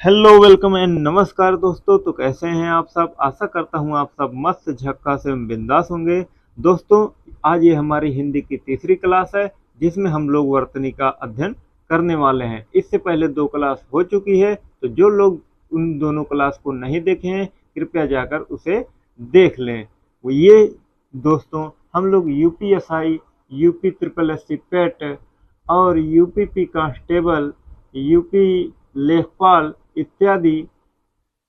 Hello welcome and नमस्कार दोस्तों। तो कैसे हैं आप सब। आशा करता हूं आप सब मस्त झक्कास एवं बिंदास होंगे। दोस्तों आज ये हमारी हिंदी की तीसरी क्लास है जिसमें हम लोग वर्तनी का अध्ययन करने वाले हैं। इससे पहले दो क्लास हो चुकी है, तो जो लोग उन दोनों क्लास को नहीं देखे हैं कृपया जाकर उसे देख लें। वो ये दोस्तों हम लोग यूपीएसआई, यूपी ट्रिपल एससी पेट और यूपीपी कांस्टेबल, यूपी लेखपाल इत्यादि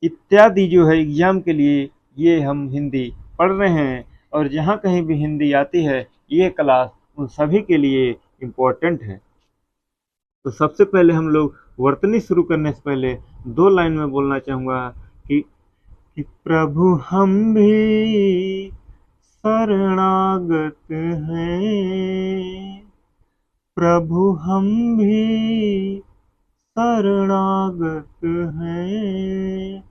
इत्यादि जो है एग्जाम के लिए ये हम हिंदी पढ़ रहे हैं। और जहाँ कहीं भी हिंदी आती है ये क्लास उन सभी के लिए इम्पोर्टेंट है। तो सबसे पहले हम लोग वर्तनी शुरू करने से पहले दो लाइन में बोलना चाहूँगा कि, कि प्रभु हम भी शरणागत हैं, प्रभु हम भी शरणागत हैं,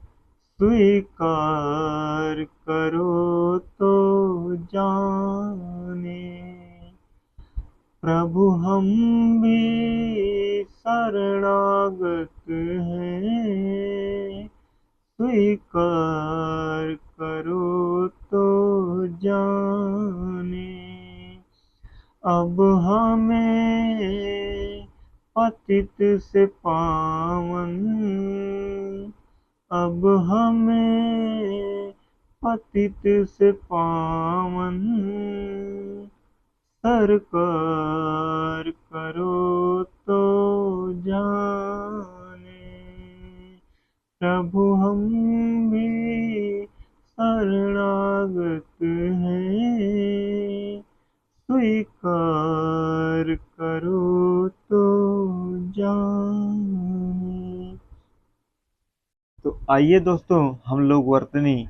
स्वीकार करो तो जाने। प्रभु हम भी शरणागत हैं, स्वीकार करो तो जाने। अब हमें पतित से पावन, अब हमें पतित से पावन, सरकार करो तो जाने। प्रभु हम भी शरणागत हैं, स्वीकार करो तो जाने। तो आइए दोस्तों हम लोग वर्तनी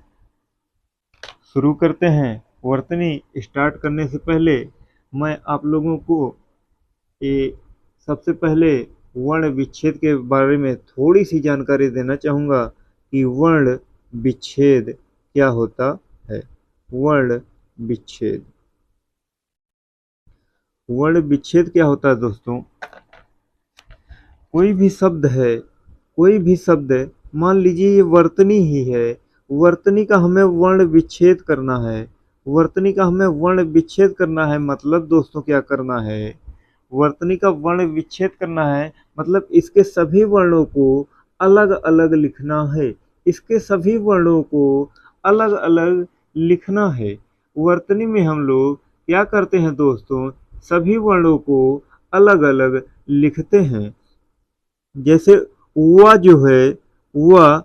शुरू करते हैं। वर्तनी स्टार्ट करने से पहले मैं आप लोगों को ये सबसे पहले वर्ण विच्छेद के बारे में थोड़ी सी जानकारी देना चाहूँगा कि वर्ण विच्छेद क्या होता है। वर्ण विच्छेद, वर्ण विच्छेद क्या होता है दोस्तों। कोई भी शब्द है, कोई भी शब्द मान लीजिए ये वर्तनी ही है, वर्तनी का हमें वर्ण विच्छेद करना है। वर्तनी का हमें वर्ण विच्छेद करना है मतलब दोस्तों क्या करना है, वर्तनी का वर्ण विच्छेद करना है मतलब इसके सभी वर्णों को अलग अलग लिखना है। इसके सभी वर्णों को अलग अलग लिखना है। वर्तनी में हम लोग क्या करते हैं दोस्तों, सभी वर्णों को अलग अलग लिखते हैं। जैसे व जो है वह,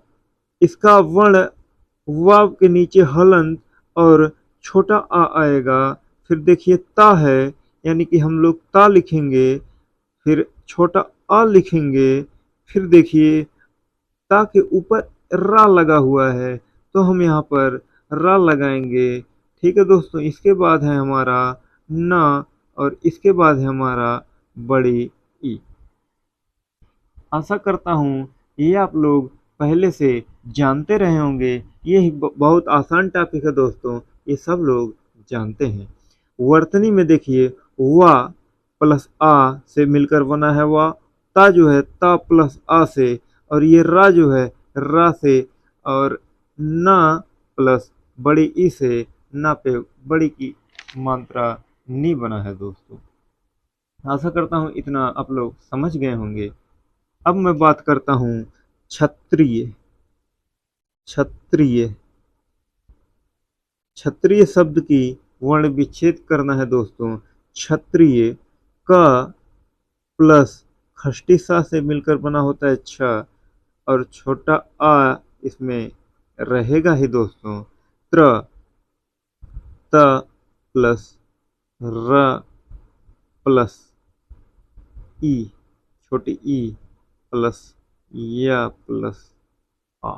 इसका वर्ण व के नीचे हलंत और छोटा आ आएगा। फिर देखिए ता है, यानी कि हम लोग ता लिखेंगे, फिर छोटा आ लिखेंगे। फिर देखिए ता के ऊपर रा लगा हुआ है तो हम यहाँ पर रा लगाएंगे। ठीक है दोस्तों। इसके बाद है हमारा ना और इसके बाद है हमारा बड़ी ई। आशा करता हूँ ये आप लोग पहले से जानते रहे होंगे। ये बहुत आसान टॉपिक है दोस्तों, ये सब लोग जानते हैं। वर्तनी में देखिए वा प्लस आ से मिलकर बना है वा, ता जो है ता प्लस आ से, और ये रा जो है रा से, और ना प्लस बड़ी ई से, ना पे बड़ी की मात्रा नी बना है दोस्तों। आशा करता हूँ इतना आप लोग समझ गए होंगे। अब मैं बात करता हूँ क्षत्रिय। क्षत्रिय, क्षत्रिय शब्द की वर्ण विच्छेद करना है दोस्तों। क्षत्रिय का प्लस खष्टी सा से मिलकर बना होता है छ, और छोटा आ इसमें रहेगा ही दोस्तों। त्र, त प्लस र प्लस ई, छोटी ई प्लस या प्लस आ।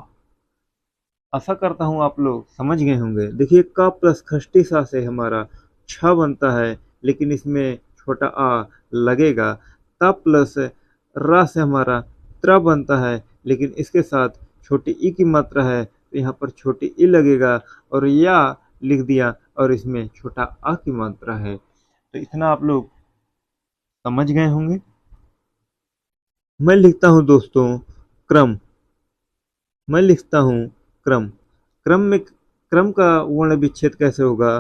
आशा करता हूँ आप लोग समझ गए होंगे। देखिए का प्लस खष्टी सा से हमारा छ बनता है, लेकिन इसमें छोटा आ लगेगा। ता प्लस रा से हमारा त्र बनता है, लेकिन इसके साथ छोटी ई की मात्रा है तो यहाँ पर छोटी ई लगेगा, और या लिख दिया और इसमें छोटा आ की मात्रा है। तो इतना आप लोग समझ गए होंगे। मैं लिखता हूँ दोस्तों क्रम। मैं लिखता हूँ क्रम। क्रम का वर्ण विच्छेद कैसे होगा?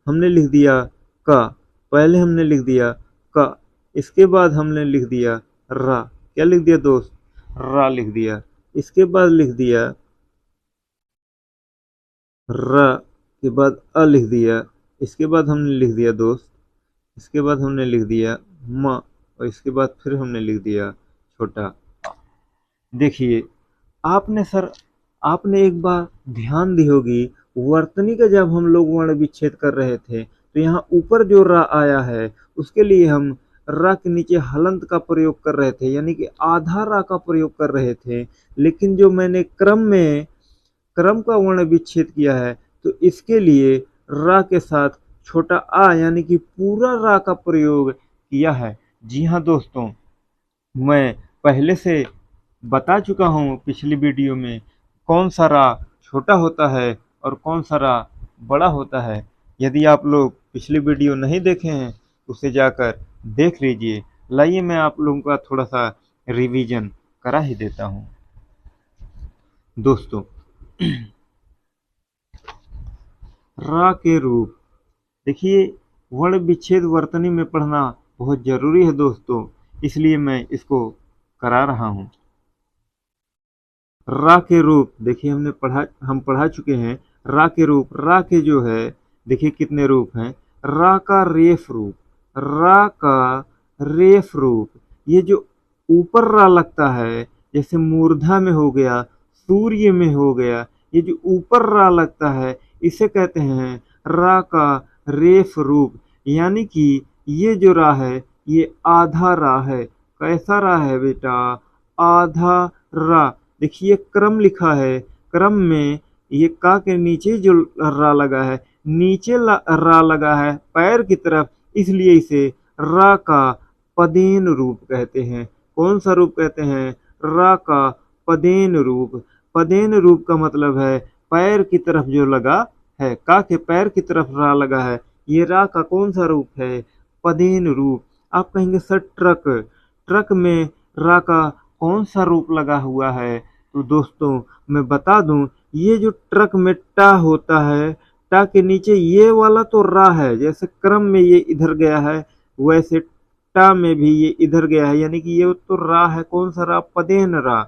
हमने लिख दिया का, पहले हमने लिख दिया का, इसके बाद हमने लिख दिया रा। क्या लिख दिया दोस्त? रा लिख दिया। इसके बाद लिख दिया र, के बाद अ लिख दिया। इसके बाद हमने लिख दिया दोस्त, इसके बाद हमने लिख दिया म, और इसके बाद फिर हमने लिख दिया छोटा। देखिए आपने एक बार ध्यान दी होगी, वर्तनी का जब हम लोग वर्ण विच्छेद कर रहे थे तो यहाँ ऊपर जो रा आया है उसके लिए हम रा के नीचे हलंत का प्रयोग कर रहे थे, यानी कि आधा रा का प्रयोग कर रहे थे। लेकिन जो मैंने क्रम का वर्ण विच्छेद किया है तो इसके लिए रा के साथ छोटा आ यानी कि पूरा रा का प्रयोग किया है। जी हाँ दोस्तों, मैं पहले से बता चुका हूँ पिछली वीडियो में कौन सा रा छोटा होता है और कौन सा रा बड़ा होता है। यदि आप लोग पिछली वीडियो नहीं देखे हैं उसे जाकर देख लीजिए। लाइए मैं आप लोगों का थोड़ा सा रिवीजन करा ही देता हूँ दोस्तों। रा के रूप देखिए, वर्ण विच्छेद वर्तनी में पढ़ना बहुत जरूरी है दोस्तों, इसलिए मैं इसको करा रहा हूँ। रा के रूप देखिए हम पढ़ा चुके हैं। रा के रूप, रा के जो है देखिए कितने रूप हैं। रा का रेफ रूप, रा का रेफ रूप, ये जो ऊपर रा लगता है जैसे मूर्धा में हो गया, सूर्य में हो गया, ये जो ऊपर रा लगता है इसे कहते हैं रा का रेफ रूप। यानी कि ये जो रा है ये आधा रा है। कैसा रा है बेटा? आधा रा। देखिए क्रम लिखा है, क्रम में ये का के नीचे जो रा लगा है, नीचे रा लगा है पैर की तरफ, इसलिए इसे रा का पदेन रूप कहते हैं। कौन सा रूप कहते हैं? रा का पदेन रूप। पदेन रूप का मतलब है पैर की तरफ जो लगा है, का के पैर की तरफ रा लगा है, ये रा का कौन सा रूप है? पदेन रूप। आप कहेंगे सर ट्रक में रा का कौन सा रूप लगा हुआ है? तो दोस्तों मैं बता दूं, ये जो ट्रक में टा होता है, टा के नीचे ये वाला तो रा है, जैसे क्रम में ये इधर गया है वैसे टा में भी ये इधर गया है, यानी कि ये तो रा है। कौन सा रा? पदेन रा।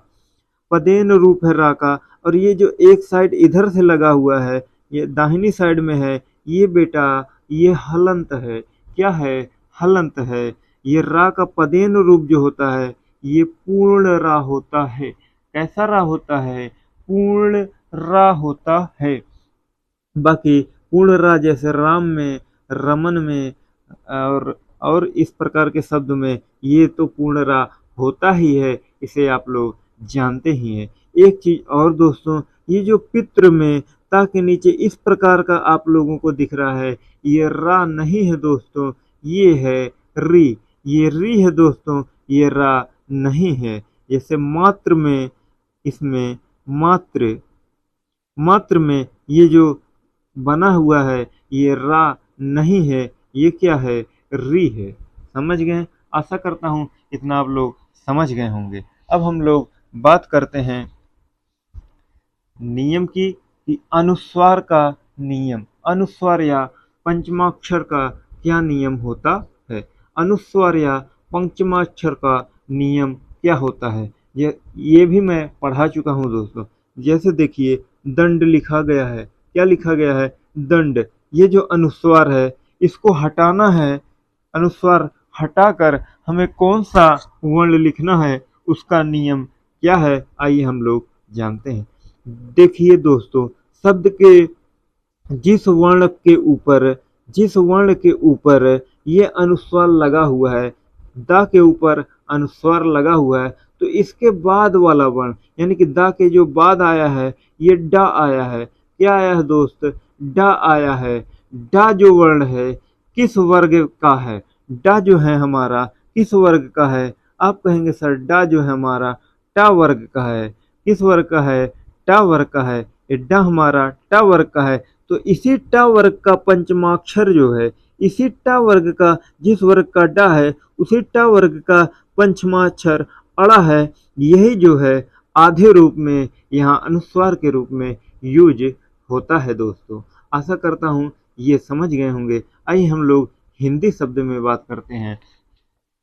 पदेन रूप है रा का। और ये जो एक साइड इधर से लगा हुआ है, ये दाहिनी साइड में है, ये बेटा ये हलंत है। क्या है? हलंत है। ये रा का पदेन रूप जो होता है ये पूर्ण रा होता है। कैसा रा होता है? पूर्ण रा होता है। बाकी पूर्ण रा जैसे राम में, रमन में और इस प्रकार के शब्द में ये तो पूर्ण रा होता ही है, इसे आप लोग जानते ही हैं। एक चीज और दोस्तों, ये जो पितृ में ता के नीचे इस प्रकार का आप लोगों को दिख रहा है, ये रा नहीं है दोस्तों, ये है री। ये री है दोस्तों, ये रा नहीं है। जैसे मात्र में, इसमें मात्र में ये जो बना हुआ है ये रा नहीं है, ये क्या है? री है। समझ गए? आशा करता हूँ इतना आप लोग समझ गए होंगे। अब हम लोग बात करते हैं नियम की, कि अनुस्वार का नियम, अनुस्वार या पंचमाक्षर का क्या नियम होता है? अनुस्वार या पंचमाक्षर का नियम क्या होता है? ये भी मैं पढ़ा चुका हूँ दोस्तों। जैसे देखिए दंड लिखा गया है। क्या लिखा गया है? दंड। ये जो अनुस्वार है इसको हटाना है। अनुस्वार हटाकर हमें कौन सा वर्ण लिखना है, उसका नियम क्या है? आइए हम लोग जानते हैं। देखिए दोस्तों, शब्द के जिस वर्ण के ऊपर ये अनुस्वार लगा हुआ है, दा के ऊपर अनुस्वार लगा हुआ है, तो इसके बाद वाला वर्ण यानी कि दा के जो बाद आया है ये डा आया है। क्या आया है दोस्त? डा आया है। डा जो वर्ण है किस वर्ग का है? डा जो है हमारा किस वर्ग का है? आप कहेंगे सर डा जो है हमारा टा वर्ग का है। किस वर्ग का है? टा वर्ग का है। ये डा हमारा टा वर्ग का है। तो इसी टा वर्ग का पंचमाक्षर जो है, इसी टा वर्ग का, जिस वर्ग का डा है उसी टा वर्ग का पंचमाक्षर अड़ा है, यही जो है आधे रूप में यहाँ अनुस्वार के रूप में यूज होता है दोस्तों। आशा करता हूँ ये समझ गए होंगे। आइए हम लोग हिंदी शब्द में बात करते हैं।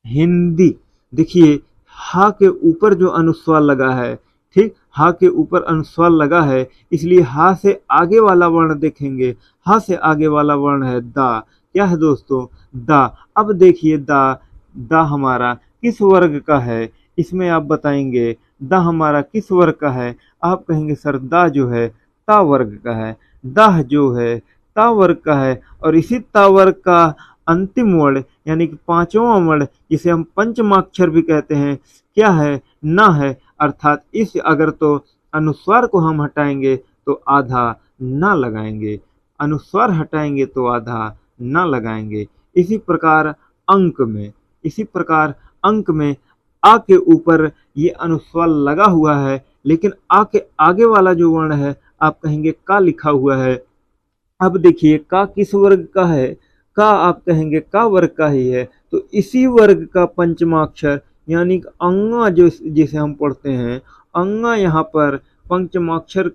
हिंदी, देखिए हा के ऊपर जो अनुस्वार लगा है, ठीक, हा के ऊपर अनुस्वार लगा है, इसलिए हा से आगे वाला वर्ण देखेंगे। हा से आगे वाला वर्ण है दा। क्या है दोस्तों? दा। अब देखिए दा हमारा किस वर्ग का है, इसमें आप बताएंगे दा हमारा किस वर्ग का है। आप कहेंगे सर दा जो है ता वर्ग का है। दाह जो है ता वर्ग का है, और इसी ता वर्ग का अंतिम वर्ण यानी कि पांचवा वर्ण, जिसे हम पंचमाक्षर भी कहते हैं, क्या है? न है। अर्थात इस अगर तो अनुस्वार को हम हटाएंगे तो आधा न लगाएंगे, अनुस्वार हटाएंगे तो आधा न लगाएंगे। इसी प्रकार अंक में आ के ऊपर ये अनुस्वार लगा हुआ है, लेकिन आ के आगे वाला जो वर्ण है आप कहेंगे का लिखा हुआ है। अब देखिए का किस वर्ग का है? का आप कहेंगे का वर्ग का ही है, तो इसी वर्ग का पंचमाक्षर यानी अंगा जो जिसे हम पढ़ते हैं, अंगा यहाँ पर पंचमाक्षर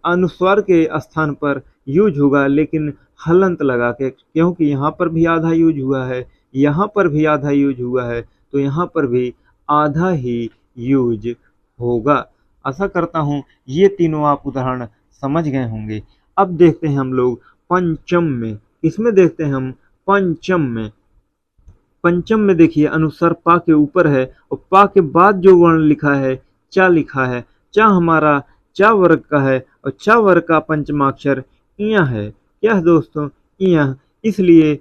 अनुस्वार के स्थान पर यूज होगा, लेकिन हलंत लगा के, क्योंकि यहाँ पर भी आधा यूज हुआ है, यहाँ पर भी आधा यूज हुआ है, तो यहाँ पर भी आधा ही यूज होगा। आशा करता हूँ ये तीनों आप उदाहरण समझ गए होंगे। अब देखते हैं हम लोग पंचम में। इसमें देखते हैं हम पंचम में। पंचम में देखिए अनुस्वार पा के ऊपर है और पा के बाद जो वर्ण लिखा है चा लिखा है। चा हमारा चा वर्ग का है और चा वर्ग का पंचमाक्षर इया है। क्या है दोस्तों? इया। इसलिए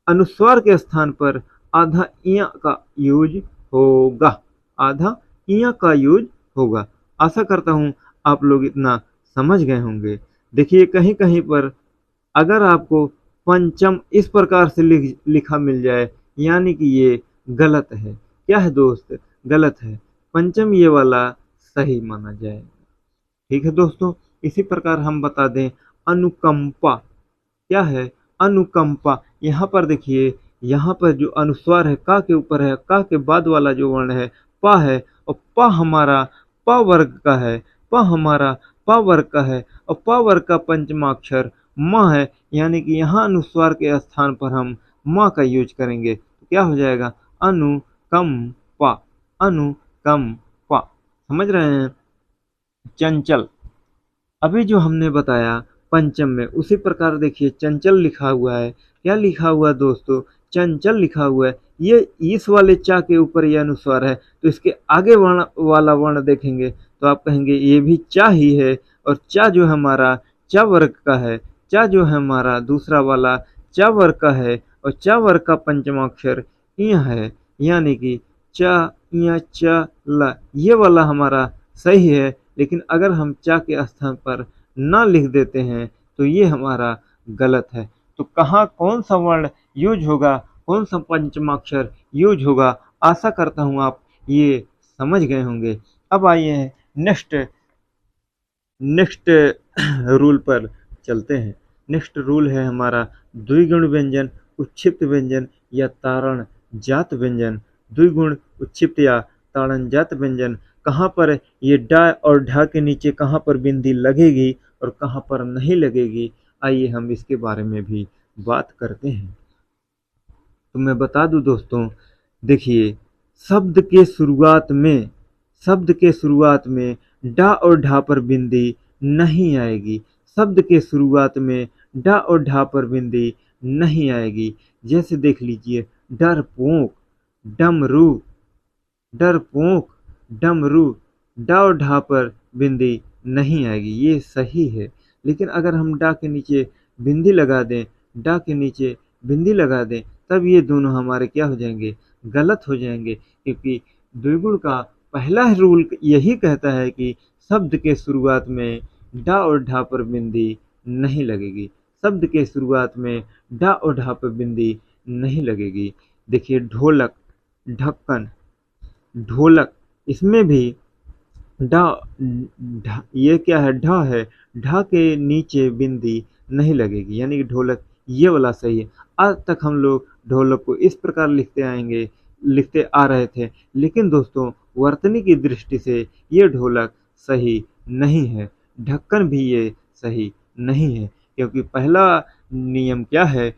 अनुस्वार के स्थान पर आधा इया का यूज होगा, आधा इया का यूज होगा। आशा करता हूँ आप लोग इतना समझ गए होंगे। देखिए कहीं कहीं पर अगर आपको पंचम इस प्रकार से लिखा मिल जाए, यानी कि ये गलत है। क्या है दोस्त? गलत है। पंचम ये वाला सही माना जाएगा। ठीक है दोस्तों। इसी प्रकार हम बता दें अनुकंपा। क्या है? अनुकंपा। यहाँ पर देखिए, यहाँ पर जो अनुस्वार है का के ऊपर है, का के बाद वाला जो वर्ण है पा है, और पा हमारा पा वर्ग का है, पा हमारा पा वर्ग का है, और पा वर्ग का पंचमाक्षर म है, यानी कि यहाँ अनुस्वार के स्थान पर हम म का यूज करेंगे, तो क्या हो जाएगा? अनुकंपा। अनुकंपा। समझ रहे हैं? चंचल, अभी जो हमने बताया पंचम में, उसी प्रकार देखिए चंचल लिखा हुआ है। क्या लिखा हुआ है दोस्तों? चंचल लिखा हुआ है। ये इस वाले चा के ऊपर ये अनुस्वार है, तो इसके आगे वर्ण वाला वर्ण देखेंगे तो आप कहेंगे ये भी चा ही है, और चा जो हमारा चा वर्ग का है, चा जो है हमारा दूसरा वाला चा वर्ग का है, और चा वर्ग का पंचमाक्षर इया है, यानी कि चा इया चा ला, ये वाला हमारा सही है। लेकिन अगर हम चा के स्थान पर न लिख देते हैं तो ये हमारा गलत है। तो कहाँ कौन सा वर्ण यूज होगा, कौन सा पंचमाक्षर यूज होगा, आशा करता हूँ आप ये समझ गए होंगे। अब आइए नेक्स्ट रूल पर चलते हैं। नेक्स्ट रूल है हमारा द्विगुण व्यंजन, उच्छिप्त व्यंजन या तारण जात व्यंजन। द्विगुण, उच्छिप्त या ताड़न जात व्यंजन, कहाँ पर ये डा और ढा के नीचे कहाँ पर बिंदी लगेगी और कहाँ पर नहीं लगेगी, आइए हम इसके बारे में भी बात करते हैं। तो मैं बता दूं दोस्तों, देखिए शब्द के शुरुआत में डा और ढा पर बिंदी नहीं आएगी। शब्द के शुरुआत में डा और ढा पर बिंदी नहीं आएगी। जैसे देख लीजिए डरपोक, डमरू, डरपोक, डमरू, डा और ढा पर बिंदी नहीं आएगी, ये सही है। लेकिन अगर हम डा के नीचे बिंदी लगा दें, डा के नीचे बिंदी लगा दें, तब ये दोनों हमारे क्या हो जाएंगे? गलत हो जाएंगे, क्योंकि द्विगुण का पहला रूल यही कहता है कि शब्द के शुरुआत में डा और ढा पर बिंदी नहीं लगेगी। शब्द के शुरुआत में डा और ढा पर बिंदी नहीं लगेगी। देखिए ढोलक, ढक्कन, ढोलक, इसमें भी डा, ये क्या है? ढा है, ढा के नीचे बिंदी नहीं लगेगी, यानी कि ढोलक ये वाला सही है। आज तक हम लोग ढोलक को इस प्रकार लिखते आ रहे थे, लेकिन दोस्तों वर्तनी की दृष्टि से ये ढोलक सही नहीं है। ढक्कन भी ये सही नहीं है, क्योंकि पहला नियम क्या है,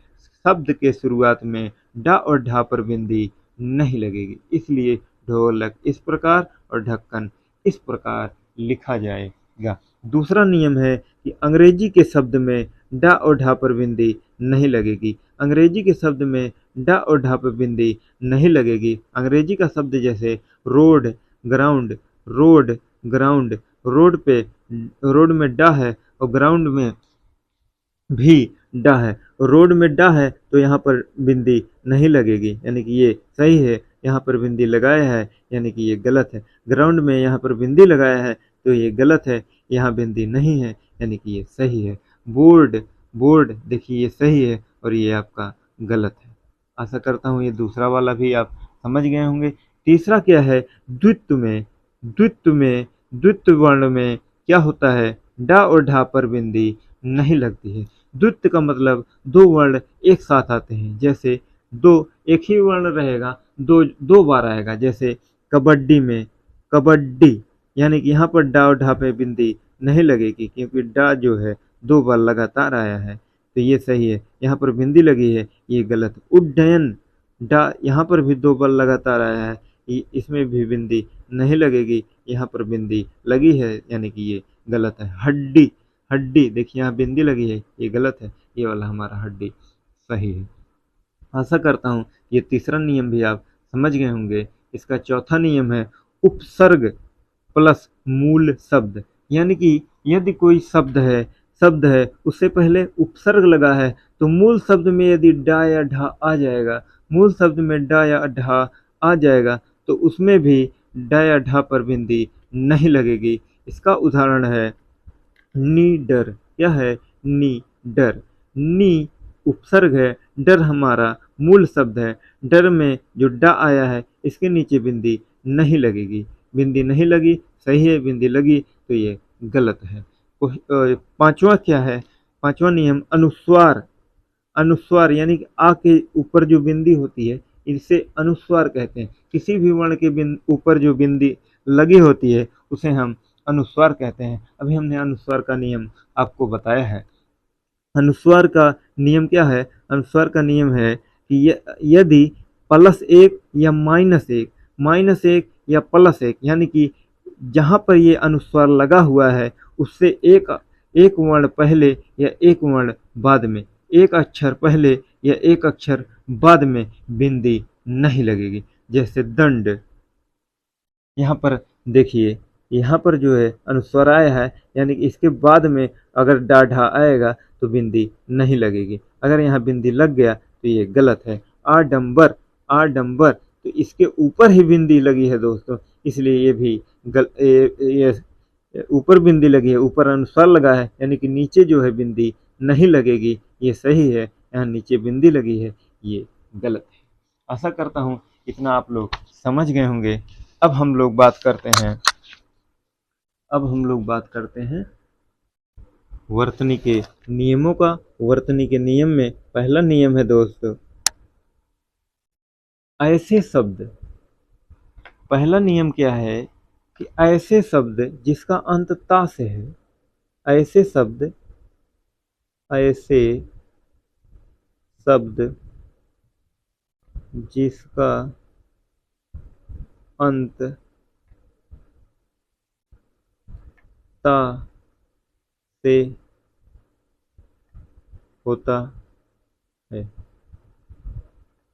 शब्द के शुरुआत में डा और ढा पर बिंदी नहीं लगेगी, इसलिए ढोलक इस प्रकार और ढक्कन इस प्रकार लिखा जाएगा। दूसरा नियम है कि अंग्रेजी के शब्द में डा और ढा पर बिंदी नहीं लगेगी। अंग्रेजी के शब्द में डा और ढा पर बिंदी नहीं लगेगी। अंग्रेजी का शब्द जैसे road, ground, road, ground, road पे रोड में डा है और ग्राउंड में भी डा है। रोड में डा है तो यहाँ पर बिंदी नहीं लगेगी, यानी कि ये सही है। यहाँ पर बिंदी लगाया है, यानी कि ये गलत है। ग्राउंड में यहाँ पर बिंदी लगाया है तो ये गलत है, यहाँ बिंदी नहीं है, यानी कि ये सही है। बोर्ड, बोर्ड देखिए ये सही है और ये आपका गलत है। आशा करता हूँ ये दूसरा वाला भी आप समझ गए होंगे। तीसरा क्या है, द्वित्व में। द्वित्व में, द्वित्व वर्ण में क्या होता है, डा और ढा पर बिंदी नहीं लगती है। द्वित्व का मतलब दो वर्ण एक साथ आते हैं, जैसे दो एक ही वर्ण रहेगा, दो दो बार आएगा, जैसे कबड्डी में कबड्डी, यानी कि यहाँ पर डा और ढा पे बिंदी नहीं लगेगी, क्योंकि डा जो है दो बार लगातार आया है, तो ये सही है। यहाँ पर बिंदी लगी है, ये गलत। उड्डयन, डा यहाँ पर भी दो बार लगातार आया है, इसमें भी बिंदी नहीं लगेगी, यहाँ पर बिंदी लगी है, यानी कि ये गलत है। हड्डी, हड्डी देखिए यहाँ बिंदी लगी है, ये गलत है, ये वाला हमारा हड्डी सही है। आशा करता हूँ ये तीसरा नियम भी आप समझ गए होंगे। इसका चौथा नियम है उपसर्ग प्लस मूल शब्द, यानी कि यदि कोई शब्द है उससे पहले उपसर्ग लगा है तो मूल शब्द में यदि डा या ढा आ जाएगा, मूल शब्द में डा या ढा आ जाएगा तो उसमें भी डा या ढा पर बिंदी नहीं लगेगी। इसका उदाहरण है नीडर। क्या है, नी डर। नी उपसर्ग है, डर हमारा मूल शब्द है। डर में जो डा आया है इसके नीचे बिंदी नहीं लगेगी, बिंदी नहीं लगी, सही है। बिंदी लगी तो ये गलत है। पांचवा क्या है, पांचवा नियम अनुस्वार। अनुस्वार यानी कि आ के ऊपर जो बिंदी होती है इसे अनुस्वार कहते हैं। किसी भी वर्ण के ऊपर जो बिंदी लगी होती है उसे हम अनुस्वार कहते हैं। अभी हमने अनुस्वार का नियम आपको बताया है। अनुस्वार का नियम क्या है, अनुस्वार का नियम है कि यदि प्लस एक या माइनस एक या प्लस एक, यानी कि जहाँ पर ये अनुस्वार लगा हुआ है उससे एक एक वर्ण पहले या एक वर्ण बाद में, एक अक्षर पहले या एक अक्षर बाद में बिंदी नहीं लगेगी। जैसे दंड, यहाँ पर देखिए, यहाँ पर जो है अनुस्वार आया है, यानी कि इसके बाद में अगर डा ढा आएगा तो बिंदी नहीं लगेगी। अगर यहाँ बिंदी लग गया तो ये गलत है। आडंबर, आडंबर तो इसके ऊपर ही बिंदी लगी है दोस्तों, इसलिए ये भी ये ऊपर बिंदी लगी है, ऊपर अनुस्वार लगा है, यानी कि नीचे जो है बिंदी नहीं लगेगी, ये सही है। यहाँ नीचे बिंदी लगी है, ये गलत है। आशा करता हूँ इतना आप लोग समझ गए होंगे। अब हम लोग बात करते हैं, अब हम लोग बात करते हैं वर्तनी के नियमों का। वर्तनी के नियम में पहला नियम है दोस्तों, ऐसे शब्द। पहला नियम क्या है कि ऐसे शब्द जिसका अंत ता से है, ऐसे शब्द, ऐसे शब्द जिसका अंत ता से होता है,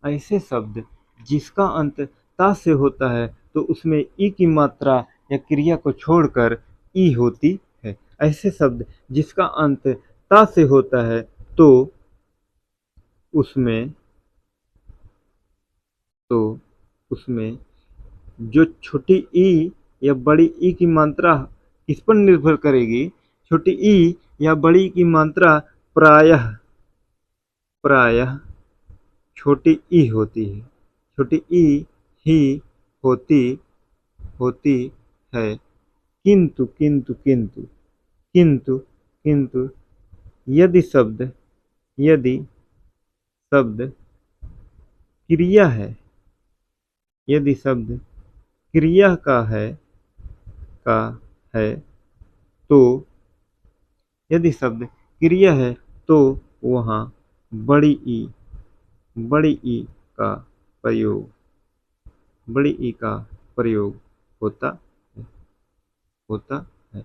ऐसे शब्द जिसका अंत ता से होता है तो उसमें ई की मात्रा या क्रिया को छोड़कर ई होती है। ऐसे शब्द जिसका अंत ता से होता है तो उसमें तो उसमें जो छोटी ई या बड़ी ई की मात्रा किस पर निर्भर करेगी, छोटी ई या बड़ी की मात्रा प्रायः प्रायः छोटी ई होती है, छोटी ई ही होती होती है। किंतु किंतु किंतु किंतु किंतु यदि शब्द, यदि शब्द क्रिया है, यदि शब्द क्रिया का है तो यदि शब्द क्रिया है तो वहाँ बड़ी ई का प्रयोग बड़ी ई का प्रयोग होता होता है।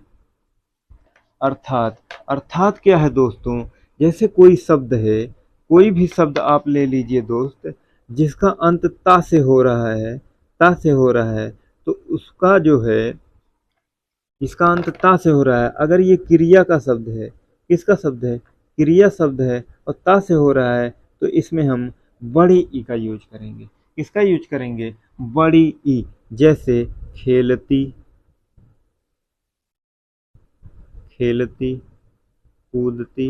अर्थात अर्थात क्या है दोस्तों, जैसे कोई शब्द है, कोई भी शब्द आप ले लीजिए दोस्त, जिसका अंत ता से हो रहा है, ता से हो रहा है, तो उसका जो है, इसका अंत ता से हो रहा है, अगर ये क्रिया का शब्द है, किसका शब्द है, क्रिया शब्द है और ता से हो रहा है, तो इसमें हम बड़ी ई का यूज करेंगे। किसका यूज करेंगे, बड़ी ई। जैसे खेलती, खेलती, कूदती,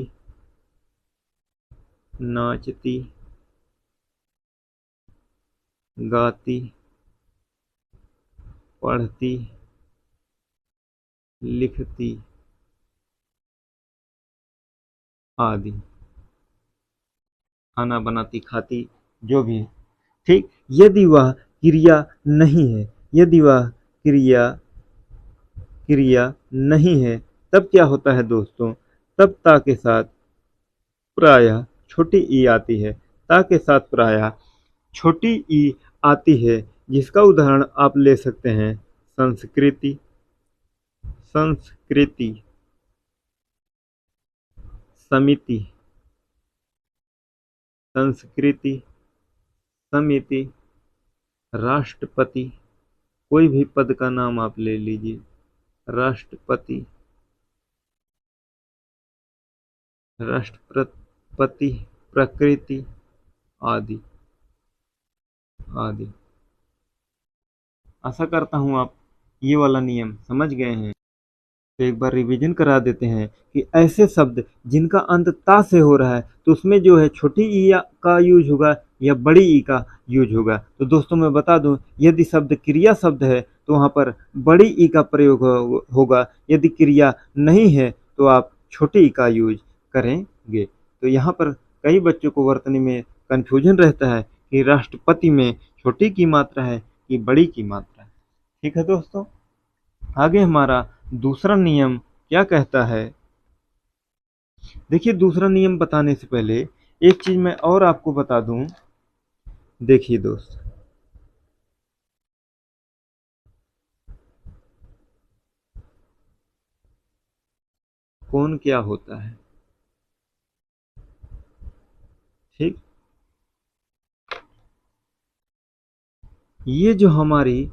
नाचती, गाती, पढ़ती, लिखती आदि। खाना बनाती, खाती, जो भी है, ठीक। यदि वह क्रिया नहीं है, यदि वह क्रिया क्रिया नहीं है, तब क्या होता है दोस्तों, तब ता के साथ प्रायः छोटी ई आती है। ता के साथ प्रायः छोटी ई आती है, जिसका उदाहरण आप ले सकते हैं संस्कृति, संस्कृति, समिति, संस्कृति, समिति, राष्ट्रपति, कोई भी पद का नाम आप ले लीजिए, राष्ट्रपति, राष्ट्रपति, प्रकृति आदि आदि। आशा करता हूँ आप ये वाला नियम समझ गए हैं। तो एक बार रिवीजन करा देते हैं कि ऐसे शब्द जिनका अंत ता से हो रहा है, तो उसमें जो है छोटी ई का यूज होगा या बड़ी ई का यूज होगा। तो दोस्तों मैं बता दूं, यदि शब्द क्रिया शब्द है तो वहाँ पर बड़ी ई का प्रयोग होगा, यदि क्रिया नहीं है तो आप छोटी ई का यूज करेंगे। तो यहाँ पर कई बच्चों को वर्तनी में कन्फ्यूजन रहता है कि राष्ट्रपति में छोटी की मात्रा है कि बड़ी की मात्रा है। ठीक है दोस्तों, आगे हमारा दूसरा नियम क्या कहता है। देखिए, दूसरा नियम बताने से पहले एक चीज मैं और आपको बता दूं। देखिए दोस्त, कौन क्या होता है, ठीक। ये जो हमारी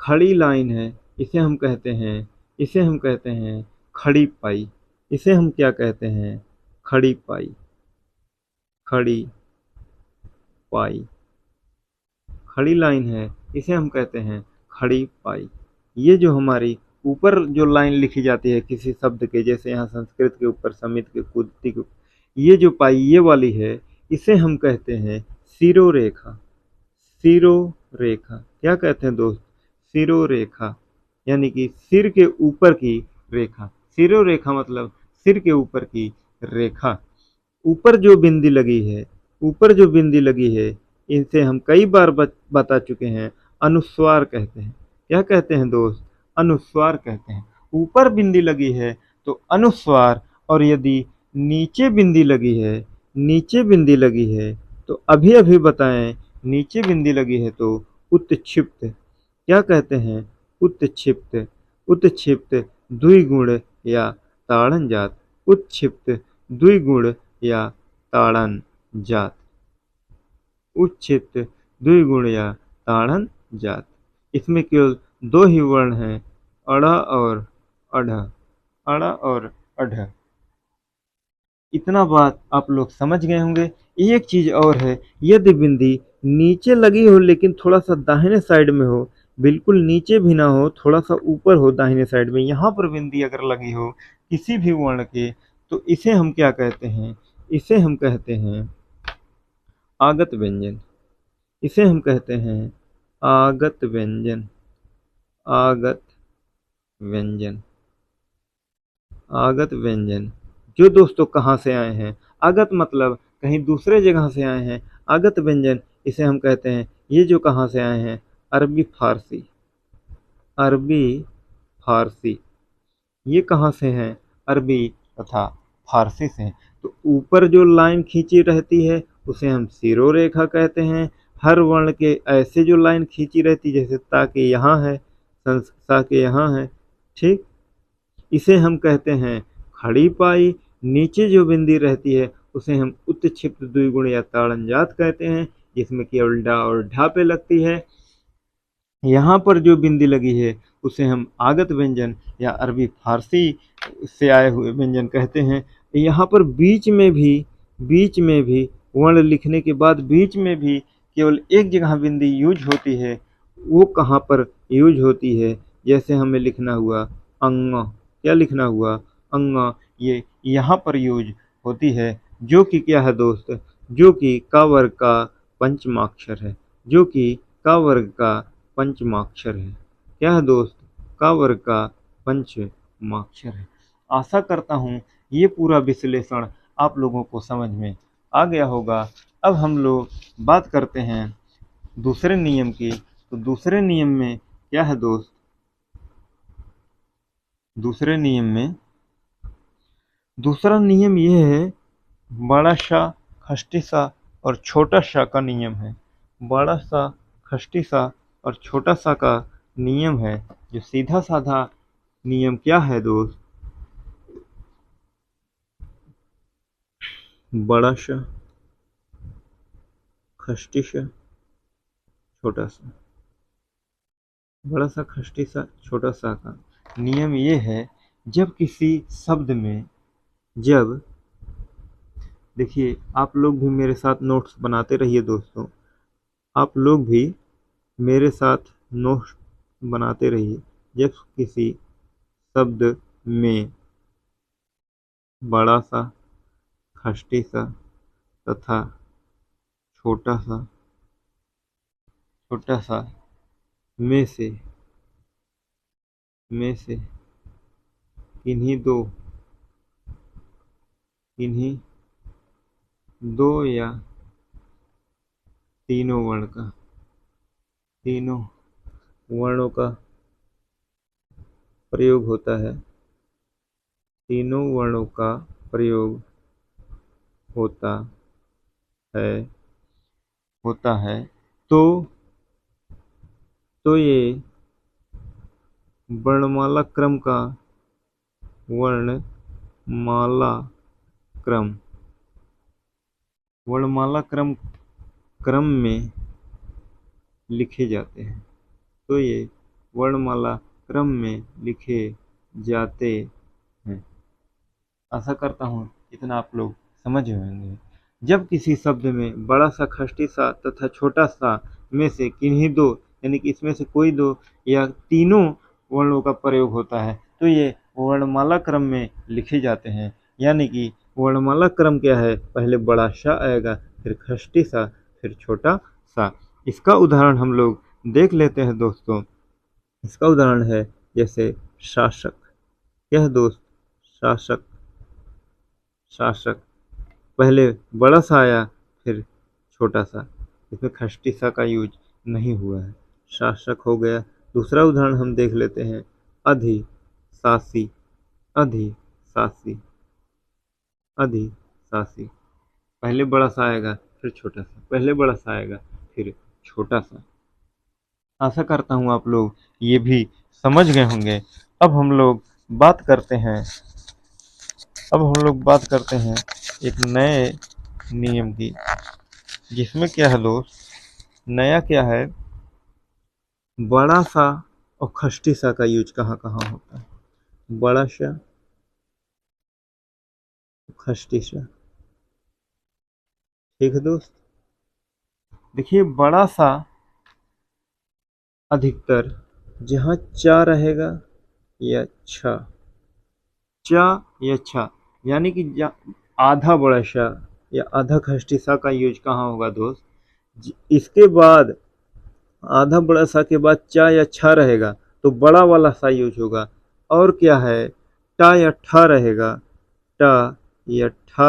खड़ी लाइन है, इसे हम कहते हैं, इसे हम कहते हैं खड़ी पाई। इसे हम क्या कहते हैं, खड़ी पाई, खड़ी पाई। खड़ी लाइन है, इसे हम कहते हैं खड़ी पाई। ये जो हमारी ऊपर जो लाइन लिखी जाती है किसी शब्द के, जैसे यहाँ संस्कृत के ऊपर, समिति के, कुदती के ऊपर, ये जो पाई ये वाली है, इसे हम कहते हैं सिरोरेखा। सिरोरेखा क्या कहते हैं दोस्त, सिरोरेखा, यानी कि सिर के ऊपर की रेखा। सिरोरेखा मतलब सिर के ऊपर की रेखा। ऊपर जो बिंदी लगी है, ऊपर जो बिंदी लगी है, इनसे हम कई बार बता चुके हैं, अनुस्वार कहते हैं। क्या कहते हैं दोस्त, अनुस्वार कहते हैं। ऊपर बिंदी लगी है तो अनुस्वार, और यदि नीचे बिंदी लगी है, नीचे बिंदी लगी है, तो अभी अभी बताएं, नीचे बिंदी लगी है तो उत्क्षिप्त। क्या कहते हैं, उत्क्षिप्त। उत्क्षिप्त द्विगुण या ताड़न जात। उत्क्षिप्त द्विगुण या ताड़न जात। उत्क्षिप्त द्विगुण या ताड़न जात। इसमें केवल दो ही वर्ण हैं, अड़ा और अढ़। अड़ा और अढ़। इतना बात आप लोग समझ गए होंगे। एक चीज और है, यदि बिंदी नीचे लगी हो लेकिन थोड़ा सा दाहिने साइड में हो, बिल्कुल नीचे भी ना हो, थोड़ा सा ऊपर हो दाहिने साइड में, यहाँ पर बिंदी अगर लगी हो किसी भी वर्ण के, तो इसे हम क्या कहते हैं, इसे हम कहते हैं आगत व्यंजन। इसे हम कहते हैं आगत व्यंजन। आगत व्यंजन। आगत व्यंजन जो दोस्तों कहाँ से आए हैं, आगत मतलब कहीं दूसरे जगह से आए हैं। आगत व्यंजन इसे हम कहते हैं, ये जो कहाँ से आए हैं, अरबी फारसी। अरबी, फारसी। ये कहाँ से हैं? अरबी तथा फारसी से हैं। तो ऊपर जो लाइन खींची रहती है उसे हम शिरोरेखा कहते हैं। हर वर्ण के ऐसे जो लाइन खींची रहती है, जैसे ता के यहाँ है, सा के यहाँ है, ठीक, इसे हम कहते हैं खड़ी पाई। नीचे जो बिंदी रहती है उसे हम उत्क्षिप्त द्विगुण या ताड़नजात कहते हैं, जिसमें केवल डा और ढा पे लगती है। यहाँ पर जो बिंदी लगी है उसे हम आगत व्यंजन या अरबी फारसी से आए हुए व्यंजन कहते हैं। यहाँ पर बीच में भी वर्ण लिखने के बाद बीच में भी केवल एक जगह बिंदी यूज होती है। वो कहाँ पर यूज होती है? जैसे हमें लिखना हुआ अंग, क्या लिखना हुआ? अंग, ये यहाँ पर यूज होती है, जो कि क्या है दोस्त? जो कि का वर्ग का पंचमाक्षर है, जो कि का वर्ग का पंचमाक्षर है। क्या है दोस्त? का वर्ग का पंचमाक्षर है। आशा करता हूँ ये पूरा विश्लेषण आप लोगों को समझ में आ गया होगा। अब हम लोग बात करते हैं दूसरे नियम की। तो दूसरे नियम में क्या है दोस्त? दूसरे नियम में दूसरा नियम यह है, बड़ा सा, खष्टी सा और छोटा सा का नियम है। बड़ा सा, खष्टी सा और छोटा सा का नियम है। जो सीधा साधा नियम क्या है दोस्त? बड़ा सा, खष्टी सा, छोटा सा। बड़ा सा, खष्टी सा, छोटा सा का नियम ये है, जब किसी शब्द में, जब, देखिए आप लोग भी मेरे साथ नोट्स बनाते रहिए दोस्तों, आप लोग भी मेरे साथ नोट्स बनाते रहिए। जब किसी शब्द में बड़ा सा, खष्टी सा तथा छोटा सा में से इन्हीं दो या तीनों वर्णों का प्रयोग होता है। तीनों वर्णों का प्रयोग होता है तो ये वर्णमाला क्रम में लिखे जाते हैं। तो ये वर्णमाला क्रम में लिखे जाते हैं। आशा करता हूँ इतना आप लोग समझ होंगे। जब किसी शब्द में बड़ा सा, खष्टी सा तथा छोटा सा में से किन्हीं दो, यानी कि इसमें से कोई दो या तीनों वर्णों का प्रयोग होता है तो ये वर्णमाला क्रम में लिखे जाते हैं। यानी कि वर्णमाला क्रम क्या है? पहले बड़ा सा आएगा, फिर खष्टी सा, फिर छोटा सा। इसका उदाहरण हम लोग देख लेते हैं दोस्तों। इसका उदाहरण है जैसे शासक। क्या है दोस्त? शासक पहले बड़ा सा आया, फिर छोटा सा, इसमें खष्टी सा का यूज नहीं हुआ है, शासक हो गया। दूसरा उदाहरण हम देख लेते हैं, अधिशासी। पहले बड़ा सा आएगा, फिर छोटा सा, पहले बड़ा सा आएगा, फिर छोटा सा। आशा करता हूँ आप लोग ये भी समझ गए होंगे। अब हम लोग बात करते हैं एक नए नियम की, जिसमें क्या है दोस्त? नया क्या है? बड़ा सा और खष्टी सा का यूज कहाँ कहाँ होता है? बड़ा सा, खष्टी सा। ठीक है दोस्त। देखिए बड़ा सा अधिकतर जहाँ चा रहेगा या छ, यानी कि आधा बड़ा सा या आधा खष्टी सा का यूज कहाँ होगा दोस्त? इसके बाद आधा बड़ा सा के बाद चा या छा रहेगा तो बड़ा वाला सा यूज होगा। और क्या है? टा या ठा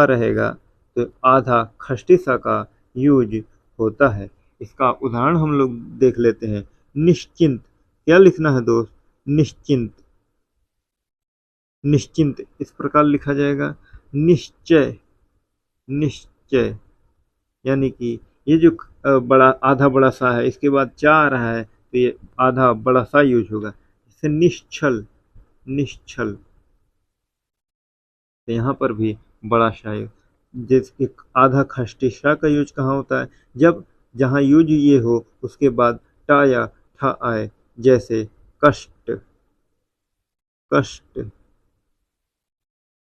रहेगा तो आधा खष्टी सा का यूज होता है। इसका उदाहरण हम लोग देख लेते हैं। निश्चिंत, क्या लिखना है दोस्त? निश्चिंत, निश्चिंत इस प्रकार लिखा जाएगा। निश्चय, निश्चय यानी कि ये जो बड़ा आधा बड़ा सा है, इसके बाद चा आ रहा है तो ये आधा बड़ा सा यूज होगा। जैसे निश्चल, निश्चल, तो यहाँ पर भी बड़ा सा यूज। जैसे आधा खष्टिशा का यूज कहाँ होता है, जब जहाँ यूज ये हो उसके बाद टा या ठा आए, जैसे कष्ट, कष्ट,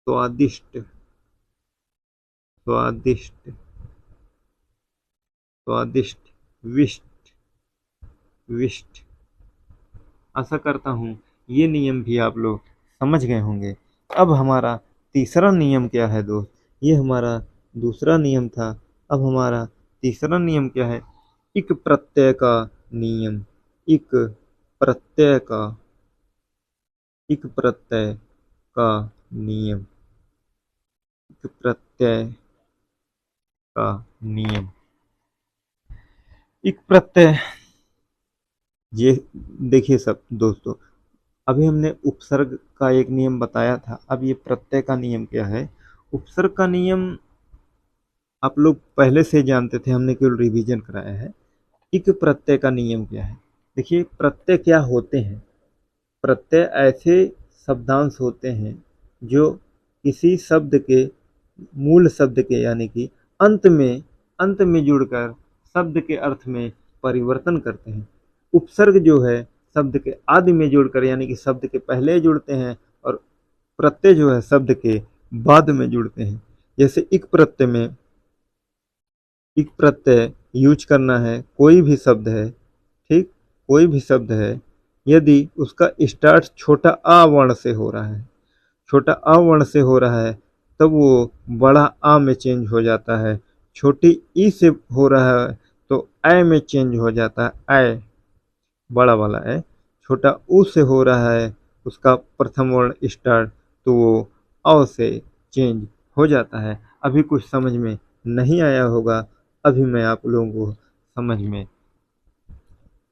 स्वादिष्ट, स्वादिष्ट, स्वादिष्ट, विष्ट, विष्ट। आशा करता हूँ ये नियम भी आप लोग समझ गए होंगे। अब हमारा तीसरा नियम क्या है दोस्त, ये हमारा दूसरा नियम था। अब हमारा तीसरा नियम क्या है, इक प्रत्यय का नियम, इक प्रत्यय का, इक प्रत्यय का नियम, इक प्रत्यय का नियम। इक प्रत्यय, ये देखिए सब दोस्तों, अभी हमने उपसर्ग का एक नियम बताया था, अब ये प्रत्यय का नियम क्या है। उपसर्ग का नियम आप लोग पहले से जानते थे, हमने केवल रिवीजन कराया है। इक प्रत्यय का नियम क्या है, देखिए प्रत्यय क्या होते हैं। प्रत्यय ऐसे शब्दांश होते हैं जो किसी शब्द के मूल शब्द के यानी कि अंत में जुड़कर शब्द के अर्थ में परिवर्तन करते हैं। उपसर्ग जो है शब्द के आदि में जुड़कर यानी कि शब्द के पहले जुड़ते हैं, और प्रत्यय जो है शब्द के बाद में जुड़ते हैं। जैसे इक प्रत्यय में, इक प्रत्यय यूज करना है, कोई भी शब्द है, ठीक, कोई भी शब्द है, यदि उसका स्टार्ट छोटा आ वर्ण से हो रहा है, छोटा अ वर्ण से हो रहा है, तब वो बड़ा आ में चेंज हो जाता है। छोटी ई से हो रहा है तो ऐ में चेंज हो जाता है, ऐ, बड़ा वाला ऐ। छोटा ऊ से हो रहा है, उसका प्रथम वर्ण स्टार्ट, तो वो औ से चेंज हो जाता है। अभी कुछ समझ में नहीं आया होगा, अभी मैं आप लोगों को समझ में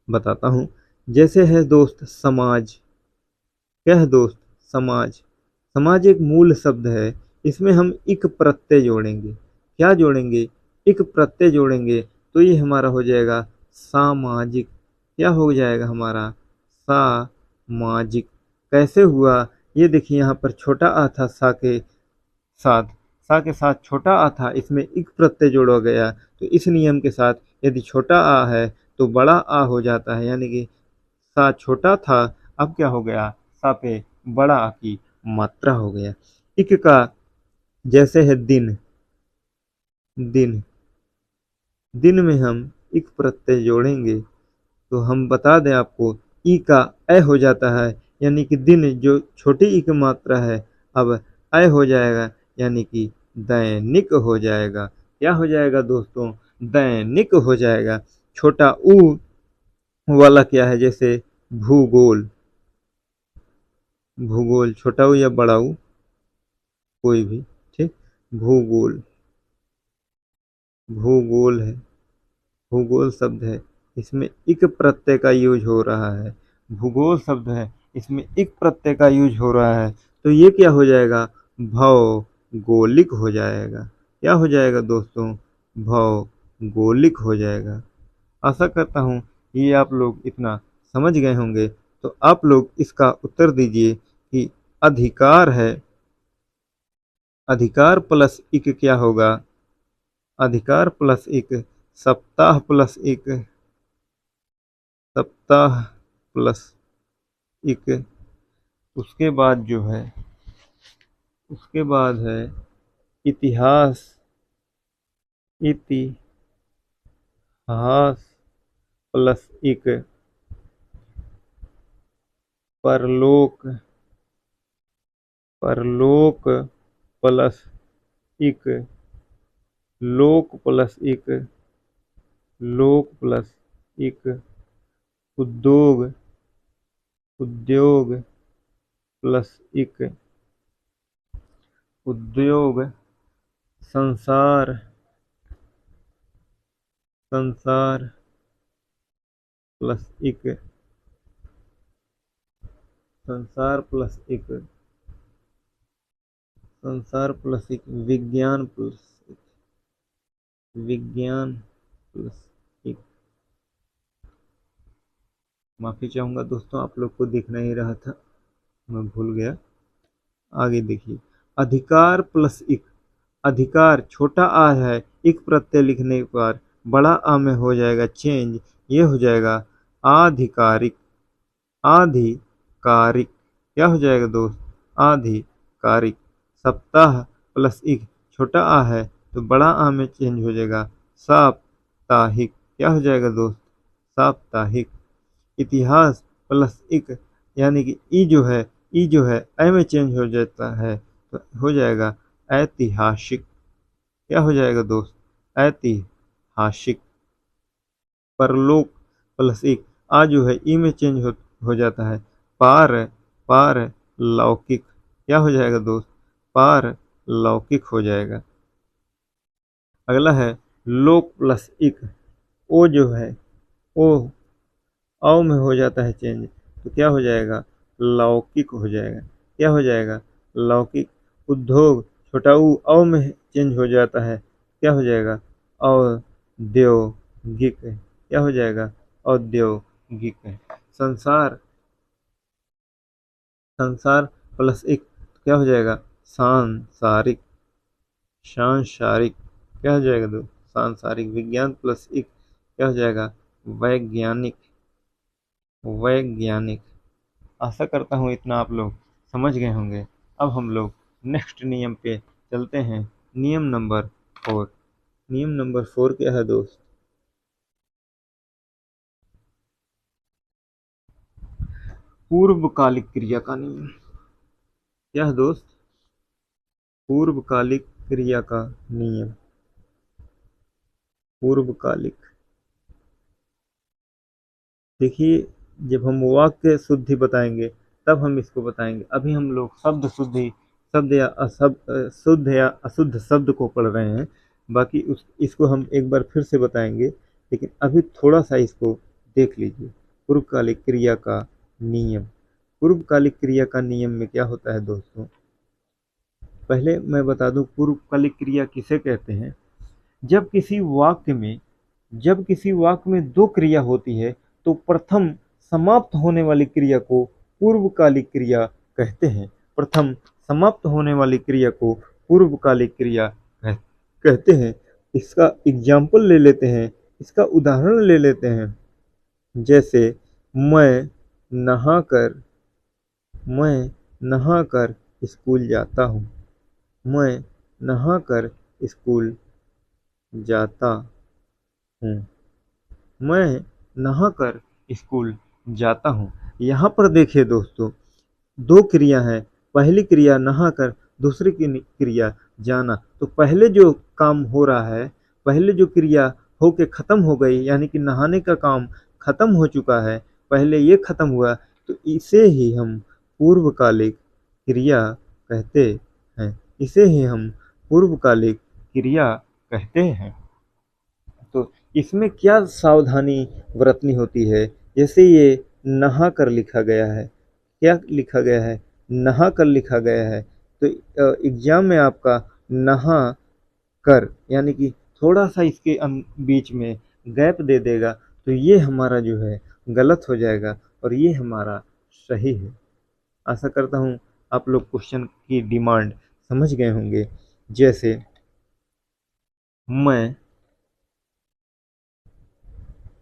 बताता हूँ। जैसे है दोस्त समाज, क्या है दोस्त, समाज। समाज एक मूल शब्द है, इसमें हम इक प्रत्यय जोड़ेंगे। क्या जोड़ेंगे, इक प्रत्यय जोड़ेंगे, तो ये हमारा हो जाएगा सामाजिक। क्या हो जाएगा हमारा, सामाजिक। कैसे हुआ, ये देखिए यहाँ पर छोटा आ था सा के साथ, सा के साथ छोटा आ था, इसमें इक प्रत्यय जोड़ा गया, तो इस नियम के साथ यदि छोटा आ है तो बड़ा आ हो जाता है, यानी कि सा छोटा था, अब क्या हो गया, सा पे बड़ा आ की मात्रा हो गया। इक का जैसे है दिन, दिन, दिन में हम इक प्रत्यय जोड़ेंगे तो हम बता दें आपको, ई का ए हो जाता है, यानी कि दिन जो छोटी ई की मात्रा है, अब ए हो जाएगा, यानी कि दैनिक हो जाएगा। क्या हो जाएगा दोस्तों, दैनिक हो जाएगा। छोटा ऊ वाला क्या है, जैसे भूगोल, भूगोल छोटा ऊ या बड़ा ऊ कोई भी, ठीक, भूगोल, भूगोल है, भूगोल शब्द है, इसमें इक प्रत्यय का यूज हो रहा है। भूगोल शब्द है, इसमें इक प्रत्यय का यूज हो रहा है, तो ये क्या हो जाएगा, भौगोलिक हो जाएगा। क्या हो जाएगा दोस्तों, भौगोलिक हो जाएगा। आशा करता हूँ ये आप लोग इतना समझ गए होंगे। तो आप लोग इसका उत्तर दीजिए कि अधिकार है, अधिकार प्लस इक क्या होगा, अधिकार प्लस इक, सप्ताह प्लस इक, सप्ताह प्लस इक, उसके बाद जो है, उसके बाद है इतिहास, इतिहास प्लस इक, परलोक, परलोक प्लस इक, लोक प्लस इक, लोक प्लस इक, उद्योग, उद्योग प्लस इक, उद्योग, संसार, संसार प्लस इक, संसार प्लस एक, संसार प्लस एक, विज्ञान प्लस एक, विज्ञान प्लस एक। माफी चाहूंगा दोस्तों, आप लोग को दिख नहीं रहा था, मैं भूल गया। आगे देखिए, अधिकार प्लस एक, अधिकार छोटा आ है, एक प्रत्यय लिखने पर बड़ा आ में हो जाएगा चेंज, ये हो जाएगा आधिकारिक, आधिकारिक। क्या हो जाएगा दोस्त? आधिकारिक। सप्ताह प्लस एक, छोटा आ है तो बड़ा आ में चेंज हो जाएगा साप्ताहिक। क्या हो जाएगा दोस्त? साप्ताहिक। इतिहास प्लस एक, यानी कि ई जो है ऐ में चेंज हो जाता है तो हो जाएगा ऐतिहासिक। क्या हो जाएगा दोस्त? ऐतिहासिक। परलोक प्लस एक, आ जो है ई में चेंज हो जाता है पार, पार लौकिक। क्या हो जाएगा दोस्त? पार लौकिक हो जाएगा। अगला है लोक प्लस एक, ओ जो है ओ औ में हो जाता है चेंज तो क्या हो जाएगा? लौकिक हो जाएगा। क्या हो जाएगा? लौकिक। उद्योग छोटा ऊ औ में चेंज हो जाता है, क्या हो जाएगा? औद्योगिक। क्या हो जाएगा? औद्योगिक। संसार, संसार प्लस एक क्या हो जाएगा? सांसारिक, सांसारिक। क्या हो जाएगा दो? सांसारिक। विज्ञान प्लस एक क्या हो जाएगा? वैज्ञानिक, वैज्ञानिक। आशा करता हूँ इतना आप लोग समझ गए होंगे। अब हम लोग नेक्स्ट नियम पे चलते हैं, नियम नंबर 4। नियम नंबर 4 क्या है दोस्त? पूर्वकालिक क्रिया का नियम। क्या है दोस्त? पूर्वकालिक क्रिया का नियम। पूर्वकालिक, देखिए, जब हम वाक्य शुद्धि बताएंगे तब हम इसको बताएंगे। अभी हम लोग शब्द शुद्धि, शब्द या शुद्ध या अशुद्ध शब्द को पढ़ रहे हैं। बाकी इसको हम एक बार फिर से बताएंगे, लेकिन अभी थोड़ा सा इसको देख लीजिए। पूर्वकालिक क्रिया का नियम। पूर्वकालिक क्रिया का नियम में क्या होता है दोस्तों? पहले मैं बता दूं पूर्वकालिक क्रिया किसे कहते हैं। जब किसी वाक्य में, जब किसी वाक्य में दो क्रिया होती है तो प्रथम समाप्त होने वाली क्रिया को पूर्वकालिक क्रिया कहते हैं। प्रथम समाप्त होने वाली क्रिया को पूर्वकालिक क्रिया कहते हैं। इसका एग्जाम्पल ले लेते हैं, इसका उदाहरण ले लेते हैं। जैसे मैं नहाकर, मैं नहाकर स्कूल जाता हूँ। मैं नहाकर स्कूल जाता हूँ। मैं नहाकर स्कूल जाता हूँ। यहाँ पर देखिए दोस्तों, दो क्रिया है। पहली क्रिया नहाकर, दूसरी क्रिया जाना। तो पहले जो काम हो रहा है, पहले जो क्रिया होके खत्म हो गई, यानी कि नहाने का काम खत्म हो चुका है, पहले ये खत्म हुआ, तो इसे ही हम पूर्वकालिक क्रिया कहते हैं। इसे ही हम पूर्वकालिक क्रिया कहते हैं। तो इसमें क्या सावधानी बरतनी होती है? जैसे ये नहा कर लिखा गया है, क्या लिखा गया है? नहा कर लिखा गया है। तो एग्जाम में आपका नहा कर, यानी कि थोड़ा सा इसके बीच में गैप दे देगा तो ये हमारा जो है गलत हो जाएगा और ये हमारा सही है। आशा करता हूँ आप लोग क्वेश्चन की डिमांड समझ गए होंगे। जैसे मैं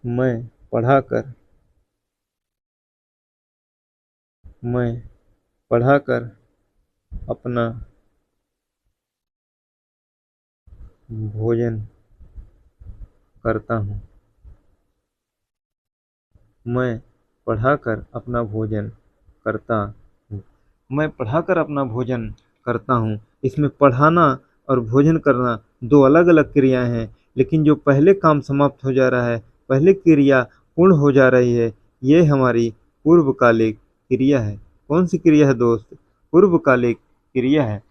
मैं पढ़ाकर, मैं पढ़ाकर अपना भोजन करता हूँ। मैं पढ़ाकर अपना भोजन करता हूँ। मैं पढ़ाकर अपना भोजन करता हूँ। इसमें पढ़ाना और भोजन करना दो अलग अलग क्रियाएं हैं, लेकिन जो पहले काम समाप्त हो जा रहा है, पहले क्रिया पूर्ण हो जा रही है, ये हमारी पूर्वकालिक क्रिया है। कौन सी क्रिया है दोस्त? पूर्वकालिक क्रिया है।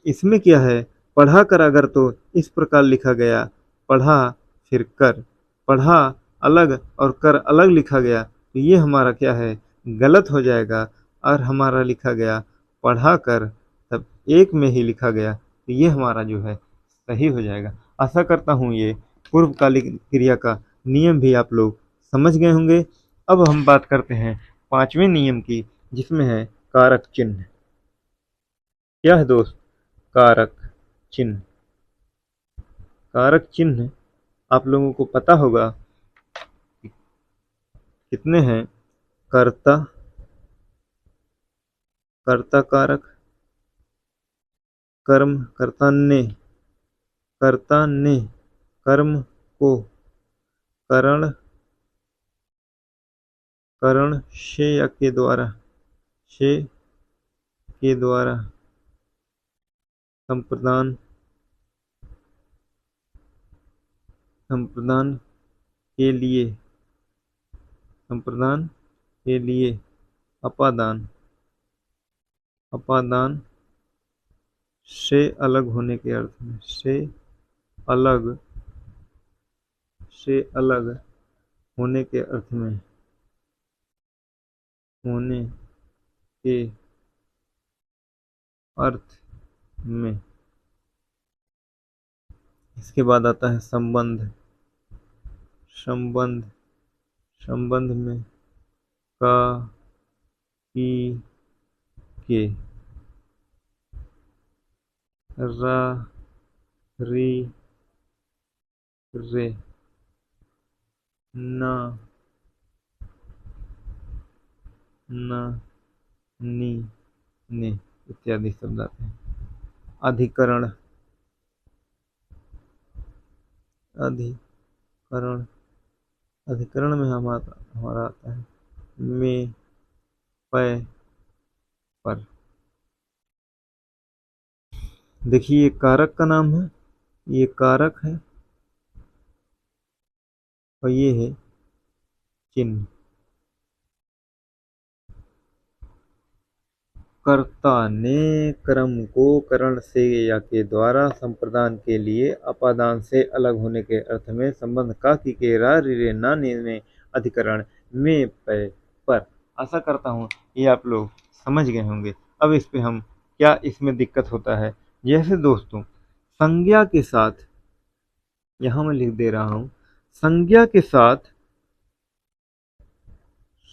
इसमें क्या है? पढ़ा कर अगर तो इस प्रकार लिखा गया, पढ़ा फिर कर, पढ़ा अलग और कर अलग लिखा गया तो ये हमारा क्या है? गलत हो जाएगा। और हमारा लिखा गया पढ़ा कर, तब एक में ही लिखा गया, तो ये हमारा जो है सही हो जाएगा। आशा करता हूँ ये पूर्वकालिक क्रिया का नियम भी आप लोग समझ गए होंगे। अब हम बात करते हैं पांचवें नियम की, जिसमें है कारक चिन्ह। क्या है दोस्त? कारक चिन्ह। कारक चिन्ह आप लोगों को पता होगा कितने हैं? कर्ता, कर्ता कारक, कर्म, कर्ता ने कर्म को करण, करण से या के द्वारा, से के द्वारा संप्रदान, संप्रदान के लिए, संप्रदान के लिए अपादान, अपादान से अलग होने के अर्थ में, अलग से अलग होने के अर्थ में, होने के अर्थ में। इसके बाद आता है संबंध। संबंध, संबंध में का, की, के, रा, री, रे, ना, ना, नी, ने इत्यादि शब्द आते हैं। अधिकरण, अधिकरण, अधिकरण में हमारा आता है में, पै, पर। देखिए ये कारक का नाम है, ये कारक है, और ये है चिन्ह। कर्ता ने कर्म को करण से या के द्वारा संप्रदान के लिए अपादान से अलग होने के अर्थ में संबंध का, की, के, रा, री, रे, ना, नी, ने अधिकरण में, पै, पर। आशा करता हूँ ये आप लोग समझ गए होंगे। अब इस पे हम क्या इसमें दिक्कत होता है, जैसे दोस्तों संज्ञा के साथ, यहाँ मैं लिख दे रहा हूँ, संज्ञा के साथ,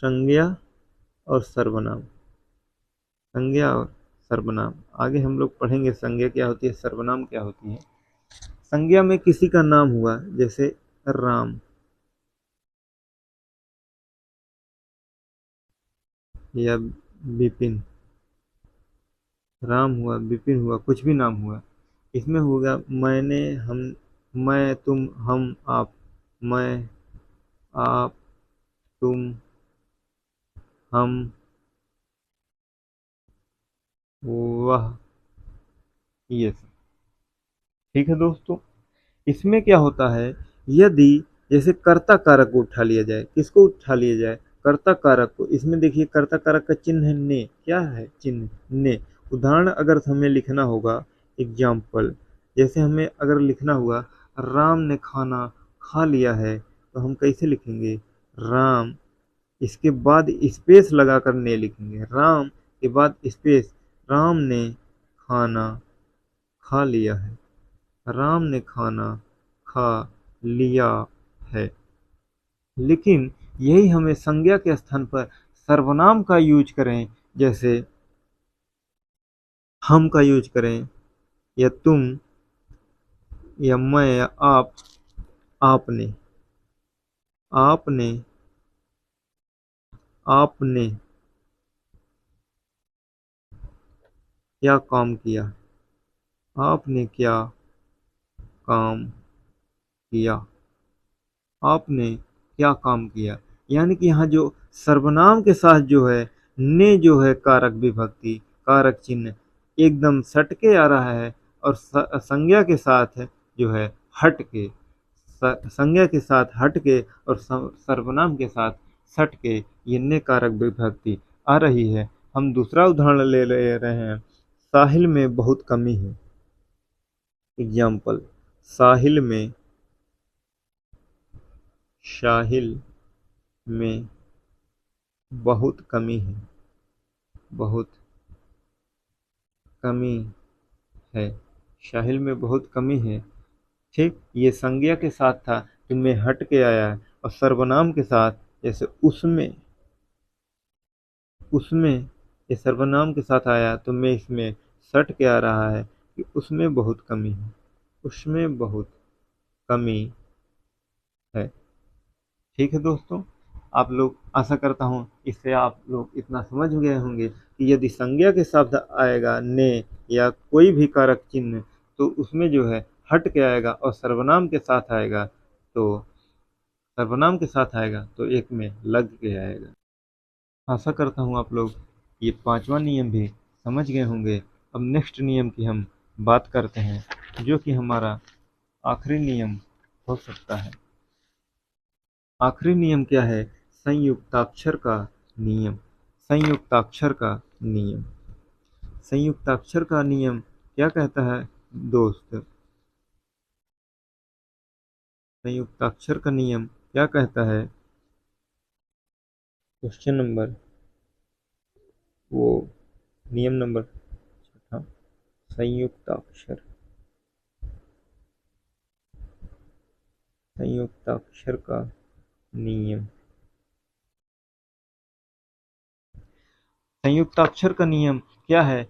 संज्ञा और सर्वनाम, संज्ञा और सर्वनाम। आगे हम लोग पढ़ेंगे संज्ञा क्या होती है, सर्वनाम क्या होती है। संज्ञा में किसी का नाम हुआ, जैसे राम या विपिन, राम हुआ, विपिन हुआ, कुछ भी नाम हुआ, इसमें होगा मैंने, हम, मैं, तुम, हम, आप, मैं, आप, तुम, हम, वह, ये सब। ठीक है दोस्तों। इसमें क्या होता है, यदि जैसे कर्ता कारक को उठा लिया जाए, किसको उठा लिया जाए? कर्ता कारक को। इसमें देखिए कर्ता कारक का चिन्ह है ने। क्या है चिन्ह? ने। उदाहरण अगर हमें लिखना होगा, एग्जाम्पल, जैसे हमें अगर लिखना हुआ राम ने खाना खा लिया है, तो हम कैसे लिखेंगे? राम, इसके बाद स्पेस लगाकर ने लिखेंगे, राम के बाद स्पेस, राम ने खाना खा लिया है, राम ने खाना खा लिया है। लेकिन यही हमें संज्ञा के स्थान पर सर्वनाम का यूज करें, जैसे हम का यूज करें, या तुम, या मैं, या आप, आपने, आपने, आपने क्या काम किया, आपने क्या काम किया, आपने क्या काम किया। यानी कि यहाँ जो सर्वनाम के साथ जो है ने, जो है कारक विभक्ति, कारक चिन्ह एकदम सट के आ रहा है, और संज्ञा के साथ जो है हट के, संज्ञा के साथ हट के, और सर्वनाम के साथ सट के ये ने कारक विभक्ति आ रही है। हम दूसरा उदाहरण ले रहे हैं, साहिल में बहुत कमी है। एग्जाम्पल, साहिल में, साहिल में बहुत कमी है। बहुत कमी है, साहिल में बहुत कमी है। ठीक, ये संज्ञा के साथ था तो मैं हट के आया है, और सर्वनाम के साथ जैसे उसमें, उसमें ये सर्वनाम के साथ आया तो मैं इसमें सट के आ रहा है कि उसमें बहुत कमी है, उसमें बहुत कमी है। ठीक है दोस्तों, आप लोग, आशा करता हूँ इससे आप लोग इतना समझ गए होंगे कि यदि संज्ञा के शब्द आएगा ने या कोई भी कारक चिन्ह, तो उसमें जो है हट के आएगा, और सर्वनाम के साथ आएगा तो एक में लग के आएगा। आशा करता हूँ आप लोग ये पांचवा नियम भी समझ गए होंगे। अब नेक्स्ट नियम की हम बात करते हैं, जो कि हमारा आखिरी नियम हो सकता है। आखिरी नियम क्या है? संयुक्ताक्षर का नियम। संयुक्ताक्षर का नियम। संयुक्ताक्षर का नियम क्या कहता है दोस्त? संयुक्ताक्षर का नियम क्या कहता है? क्वेश्चन नंबर, वो नियम नंबर छठा, संयुक्ताक्षर, संयुक्ताक्षर का नियम। संयुक्ताक्षर का नियम क्या है?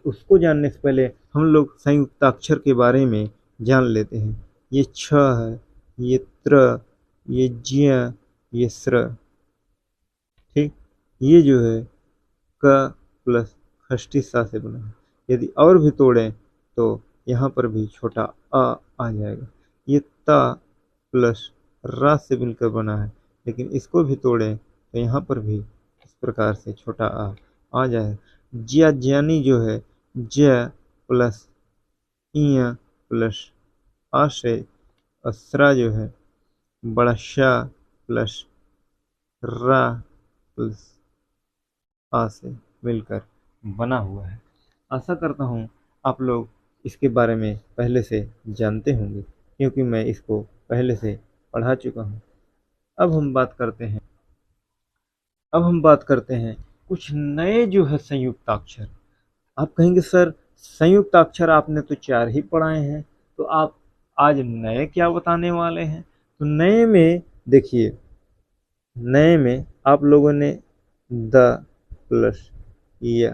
उसको जानने से पहले हम लोग संयुक्ताक्षर के बारे में जान लेते हैं। ये छ है, ये त्र, ये ज्य, ये स्र। ठीक, ये जो है क प्लस खष्टी सा से बना है। यदि और भी तोड़ें तो यहाँ पर भी छोटा आ जाएगा। ये ता प्लस रा से मिलकर बना है, लेकिन इसको भी तोड़ें तो यहाँ पर भी इस प्रकार से छोटा आ जाएगा। ज्या ज्यानी जो है, ज प्लस इया प्लस आ से, असरा जो है बड़ा शा प्लस रा प्लस आ से मिलकर बना हुआ है। आशा करता हूँ आप लोग इसके बारे में पहले से जानते होंगे, क्योंकि मैं इसको पहले से पढ़ा चुका हूँ। अब हम बात करते हैं, कुछ नए जो है संयुक्ताक्षर। आप कहेंगे सर संयुक्ताक्षर आपने तो 4 ही पढ़ाए हैं, तो आप आज नए क्या बताने वाले हैं? तो नए में देखिए, नए में आप लोगों ने द प्लस या,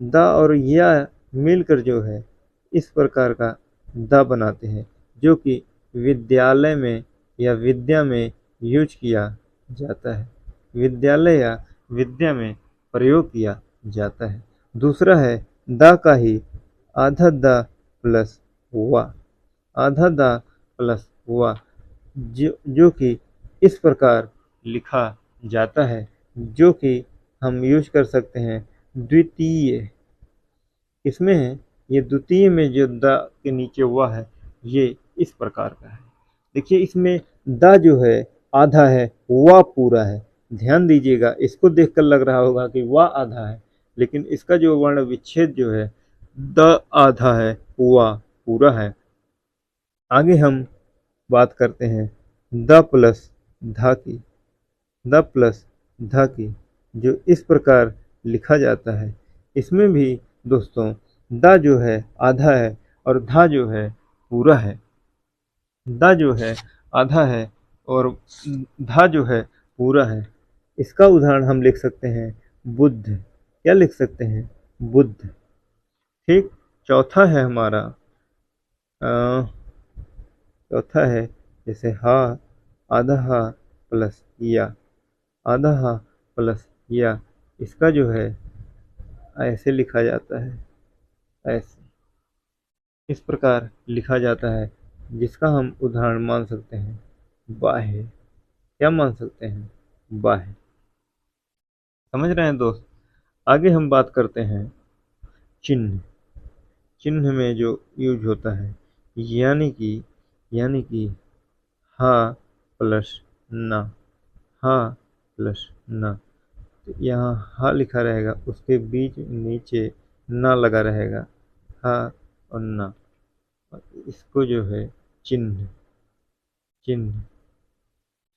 द और या मिलकर जो है इस प्रकार का द बनाते हैं, जो कि विद्यालय में या विद्या में यूज किया जाता है, विद्यालय या विद्या में प्रयोग किया जाता है। दूसरा है द का ही आधा द प्लस वा, आधा द प्लस वा, जो कि इस प्रकार लिखा जाता है, जो कि हम यूज कर सकते हैं द्वितीय। इसमें है, ये द्वितीय में जो द के नीचे हुआ है ये इस प्रकार का है। देखिए इसमें द जो है आधा है, वा पूरा है। ध्यान दीजिएगा, इसको देखकर लग रहा होगा कि वा आधा है, लेकिन इसका जो वर्ण विच्छेद जो है, द आधा है, वा पूरा है। आगे हम बात करते हैं द प्लस धा की, द प्लस ध की, जो इस प्रकार लिखा जाता है। इसमें भी दोस्तों द जो है आधा है और धा जो है पूरा है। द जो है आधा है और धा जो है पूरा है। इसका उदाहरण हम लिख सकते हैं बुद्ध। क्या लिख सकते हैं? बुद्ध। ठीक, चौथा है हमारा, चौथा है जैसे हा, आधा हा प्लस या, आधा हा प्लस या, इसका जो है ऐसे लिखा जाता है, ऐसे इस प्रकार लिखा जाता है, जिसका हम उदाहरण मान सकते हैं बाह्य। क्या मान सकते हैं? बाह्य। समझ रहे हैं दोस्त? आगे हम बात करते हैं चिन्ह। चिन्ह में जो यूज होता है, यानी कि हा प्लस ना, हा प्लस ना, तो यहाँ हा लिखा रहेगा, उसके बीच नीचे ना लगा रहेगा, हा और ना, और इसको जो है चिन्ह, चिन्ह।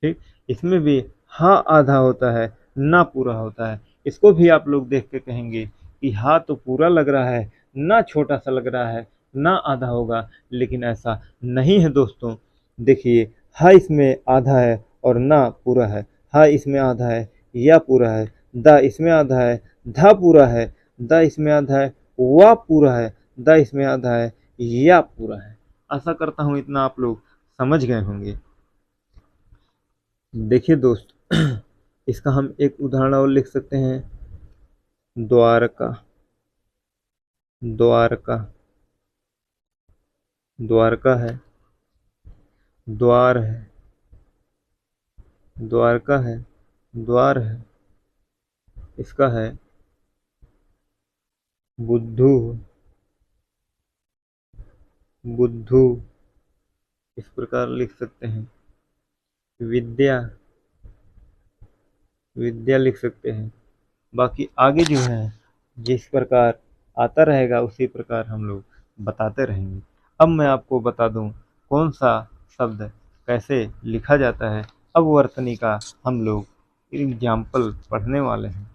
ठीक, इसमें भी हा आधा होता है, ना पूरा होता है। इसको भी आप लोग देख के कहेंगे कि हाँ तो पूरा लग रहा है, ना छोटा सा लग रहा है, ना आधा होगा, लेकिन ऐसा नहीं है दोस्तों। देखिए, हा इसमें आधा है और ना पूरा है, हा इसमें आधा है, या पूरा है, दा इसमें आधा है, धा पूरा है, दा इसमें आधा है, वा पूरा है, दा इसमें आधा है, या पूरा है। आशा करता हूँ इतना आप लोग समझ गए होंगे। देखिए दोस्त, इसका हम एक उदाहरण और लिख सकते हैं। द्वारका, द्वारका, द्वारका है, द्वार है, द्वारका है, द्वार है। इसका है बुद्धू, बुद्धू। इस प्रकार लिख सकते हैं। विद्या, विद्या लिख सकते हैं। बाकी आगे जो है जिस प्रकार आता रहेगा उसी प्रकार हम लोग बताते रहेंगे। अब मैं आपको बता दूं कौन सा शब्द कैसे लिखा जाता है। अब वर्तनी का हम लोग एग्जाम्पल पढ़ने वाले हैं।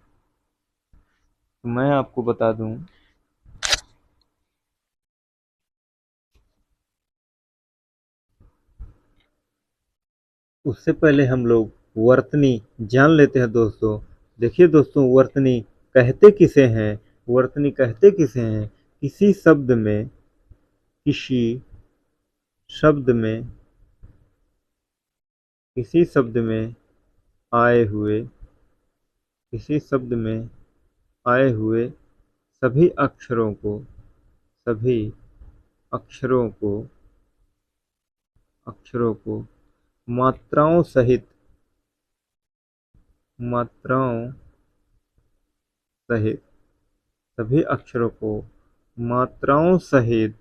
तो मैं आपको बता दूं, उससे पहले हम लोग वर्तनी जान लेते हैं दोस्तों। देखिए दोस्तों, वर्तनी कहते किसे हैं? वर्तनी कहते किसे हैं? किसी शब्द में, किसी शब्द में, किसी शब्द में आए हुए, किसी शब्द में आए हुए सभी अक्षरों को, सभी अक्षरों को, अक्षरों को मात्राओं सहित, मात्राओं सहित, सभी अक्षरों को मात्राओं सहित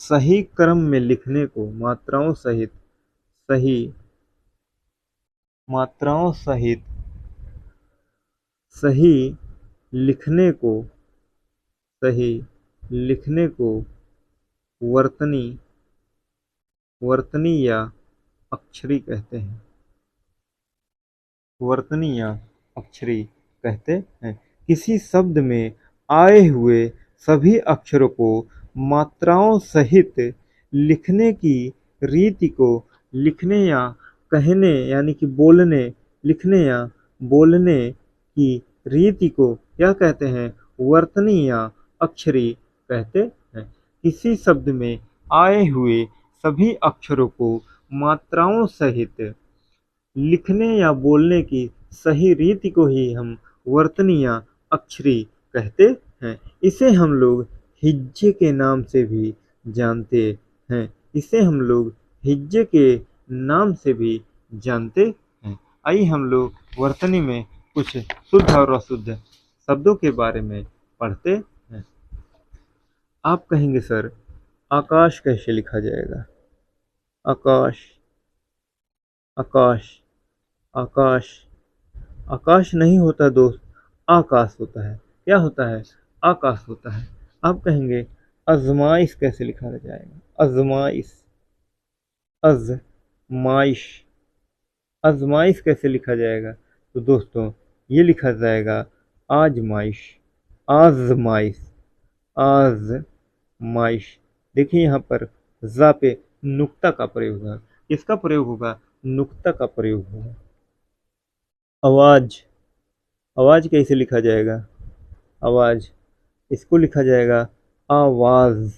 सही क्रम में लिखने को, मात्राओं सहित सही, मात्राओं सहित सही लिखने को, सही लिखने को वर्तनी, वर्तनी या अक्षरी कहते हैं। वर्तनी या अक्षरी कहते हैं। किसी शब्द में आए हुए सभी अक्षरों को मात्राओं सहित लिखने की रीति को, लिखने या कहने यानी कि बोलने, लिखने या बोलने की रीति को क्या कहते हैं? वर्तनी या अक्षरी कहते हैं। किसी शब्द में आए हुए सभी अक्षरों को मात्राओं सहित लिखने या बोलने की सही रीति को ही हम वर्तनी या अक्षरी कहते हैं। इसे हम लोग हिज्जे के नाम से भी जानते हैं। इसे हम लोग हिज्जे के नाम से भी जानते हैं। आइए हम लोग वर्तनी में कुछ शुद्ध और अशुद्ध शब्दों के बारे में पढ़ते हैं। आप कहेंगे सर आकाश कैसे लिखा जाएगा? आकाश, आकाश, आकाश, आकाश नहीं होता दोस्त, आकाश होता है। क्या होता है? आकाश होता है। आप कहेंगे अजमाइश कैसे लिखा जाएगा? अजमाइश, अजमाइश, आजमाइश कैसे लिखा जाएगा? तो दोस्तों ये लिखा जाएगा आजमाइश, आजमाइश, आजमाइश। देखिए यहाँ पर जा पे नुक्ता का प्रयोग होगा। किसका प्रयोग होगा? नुक्ता का प्रयोग होगा। आवाज, आवाज कैसे लिखा जाएगा? आवाज, इसको लिखा जाएगा आवाज।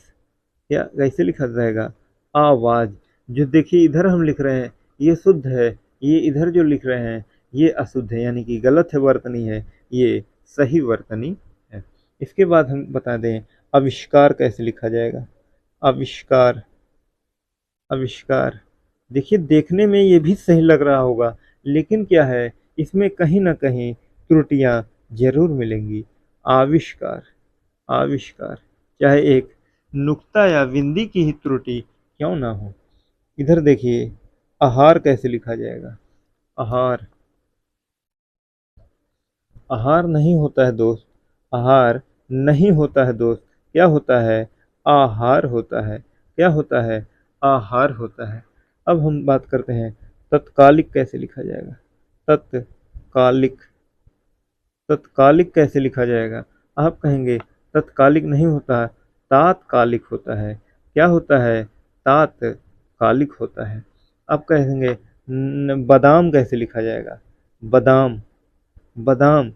क्या कैसे लिखा जाएगा? आवाज। जो देखिए इधर हम लिख रहे हैं ये शुद्ध है, ये इधर जो लिख रहे हैं ये अशुद्ध है, यानी कि गलत है वर्तनी है, ये सही वर्तनी है। इसके बाद हम बता दें आविष्कार कैसे लिखा जाएगा? आविष्कार, आविष्कार। देखिए देखने में ये भी सही लग रहा होगा, लेकिन क्या है इसमें कहीं ना कहीं त्रुटियां जरूर मिलेंगी। आविष्कार, आविष्कार, चाहे एक नुक्ता या बिंदी की ही त्रुटि क्यों ना हो। इधर देखिए आहार कैसे लिखा जाएगा? आहार, आहार नहीं होता है दोस्त, आहार नहीं होता है दोस्त। क्या होता है? आहार होता है। क्या होता है? आहार होता है। अब हम बात करते हैं तत्कालिक कैसे लिखा जाएगा? तत्कालिक, तत्कालिक कैसे लिखा जाएगा? आप कहेंगे तत्कालिक नहीं होता है, तात्कालिक होता है। क्या होता है? तात्कालिक होता है। आप कहेंगे बादाम कैसे लिखा जाएगा? बादाम, बादाम।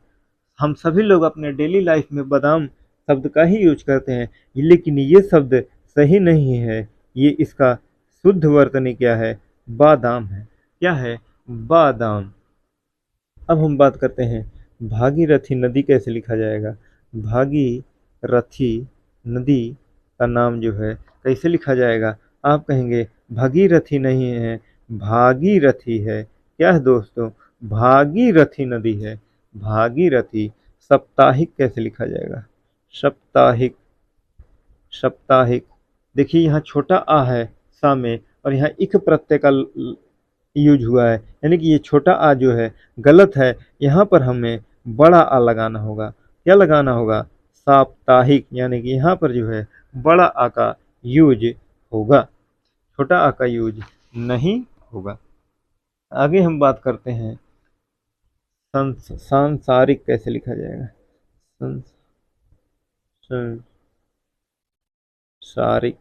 हम सभी लोग अपने डेली लाइफ में बादाम शब्द का ही यूज करते हैं, लेकिन ये शब्द सही नहीं है। ये इसका शुद्ध वर्तनी क्या है? बादाम है। क्या है? बादाम। अब हम बात करते हैं भागीरथी नदी कैसे लिखा जाएगा? भागीरथी नदी का नाम जो है कैसे लिखा जाएगा? आप कहेंगे भगीरथी नहीं है, भागीरथी है। क्या है दोस्तों? भागीरथी नदी है, भागीरथी। साप्ताहिक कैसे लिखा जाएगा? साप्ताहिक, साप्ताहिक। देखिए यहाँ छोटा आ है सा में, और यहाँ इक प्रत्यय का यूज हुआ है, यानी कि ये छोटा आ जो है गलत है। यहाँ पर हमें बड़ा आ लगाना होगा। क्या लगाना होगा? साप्ताहिक, यानी कि यहाँ पर जो है बड़ा आ का यूज होगा, छोटा आ का यूज नहीं होगा। आगे हम बात करते हैं सांसारिक कैसे लिखा जाएगा? सांसारिक।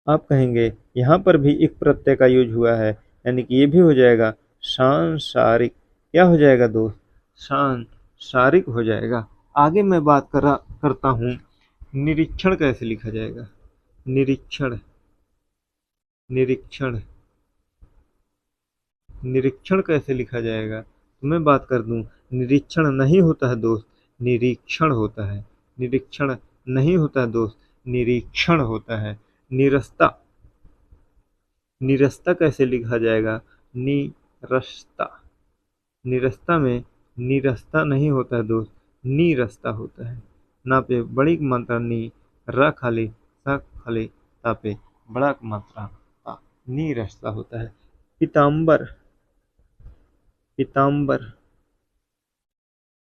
आप कहेंगे यहाँ पर भी एक प्रत्यय का यूज हुआ है, यानी कि ये भी हो जाएगा सांसारिक। क्या हो जाएगा दोस्त? सांसारिक हो जाएगा। आगे मैं बात करता हूँ निरीक्षण कैसे लिखा जाएगा? निरीक्षण, निरीक्षण, निरीक्षण कैसे लिखा जाएगा? तो मैं बात कर दूं, निरीक्षण नहीं होता है दोस्त, निरीक्षण होता है। निरीक्षण नहीं होता है दोस्त, निरीक्षण होता है। निरस्ता, निरस्ता कैसे लिखा जाएगा? निरस्ता, निरस्ता में निरस्ता नहीं होता है दोस्त, निरस्ता होता है। ना पे बड़ी मात्रा नी, र खाली स खाली ता पे बड़ा मात्रा ता, निरस्ता होता है। पीताम्बर, पीताम्बर,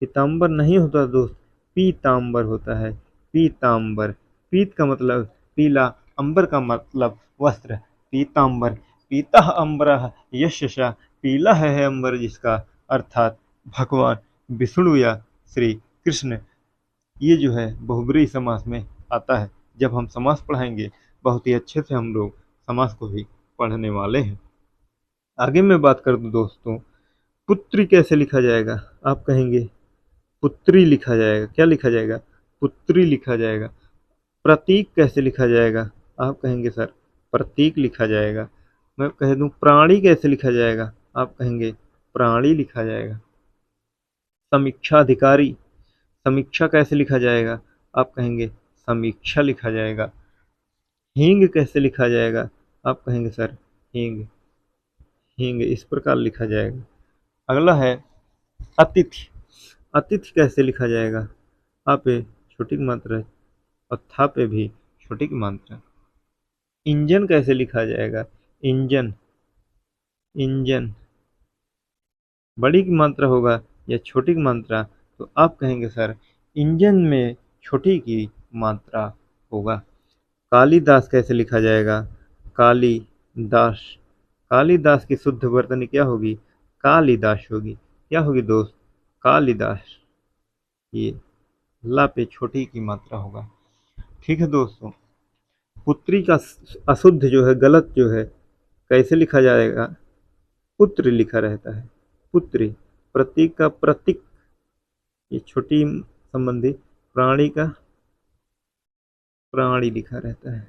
पीताम्बर नहीं होता दोस्त, पीताम्बर होता है। पीताम्बर, पीत का मतलब पीला, अंबर का मतलब वस्त्र। पीताम्बर, पीता अंबर यशसा, पीला है अंबर जिसका, अर्थात भगवान विष्णु या श्री कृष्ण। ये जो है बहुब्रीहि समास में आता है। जब हम समास पढ़ाएंगे बहुत ही अच्छे से हम लोग समास को भी पढ़ने वाले हैं। आगे मैं बात कर दूं दोस्तों, पुत्री कैसे लिखा जाएगा? आप कहेंगे पुत्री लिखा जाएगा। क्या लिखा जाएगा? पुत्री लिखा जाएगा। प्रतीक कैसे लिखा जाएगा? आप कहेंगे सर प्रतीक लिखा जाएगा। मैं कह दूं प्राणी कैसे लिखा जाएगा? आप कहेंगे प्राणी लिखा जाएगा। समीक्षा अधिकारी, समीक्षा कैसे लिखा जाएगा? आप कहेंगे समीक्षा लिखा जाएगा। हींग कैसे लिखा जाएगा? आप कहेंगे सर हींग, हींग इस प्रकार लिखा जाएगा। अगला है अतिथि, अतिथि कैसे लिखा जाएगा? आ पे छोटी की मात्रा है और था पे भी छोटी की मात्रा। इंजन कैसे लिखा जाएगा? इंजन, इंजन बड़ी की मात्रा होगा या छोटी की मात्रा? तो आप कहेंगे सर इंजन में छोटी की मात्रा होगा। कालिदास कैसे लिखा जाएगा? कालीदास, कालिदास की शुद्ध वर्तनी क्या होगी? कालिदास होगी। क्या होगी दोस्त? कालिदास। ये ला पे छोटी की मात्रा होगा। ठीक है दोस्तों, पुत्री का अशुद्ध जो है, गलत जो है, कैसे लिखा जाएगा? पुत्र लिखा रहता है, पुत्री। प्रतीक का प्रतीक, ये छोटी संबंधी, प्राणी का प्राणी लिखा रहता है,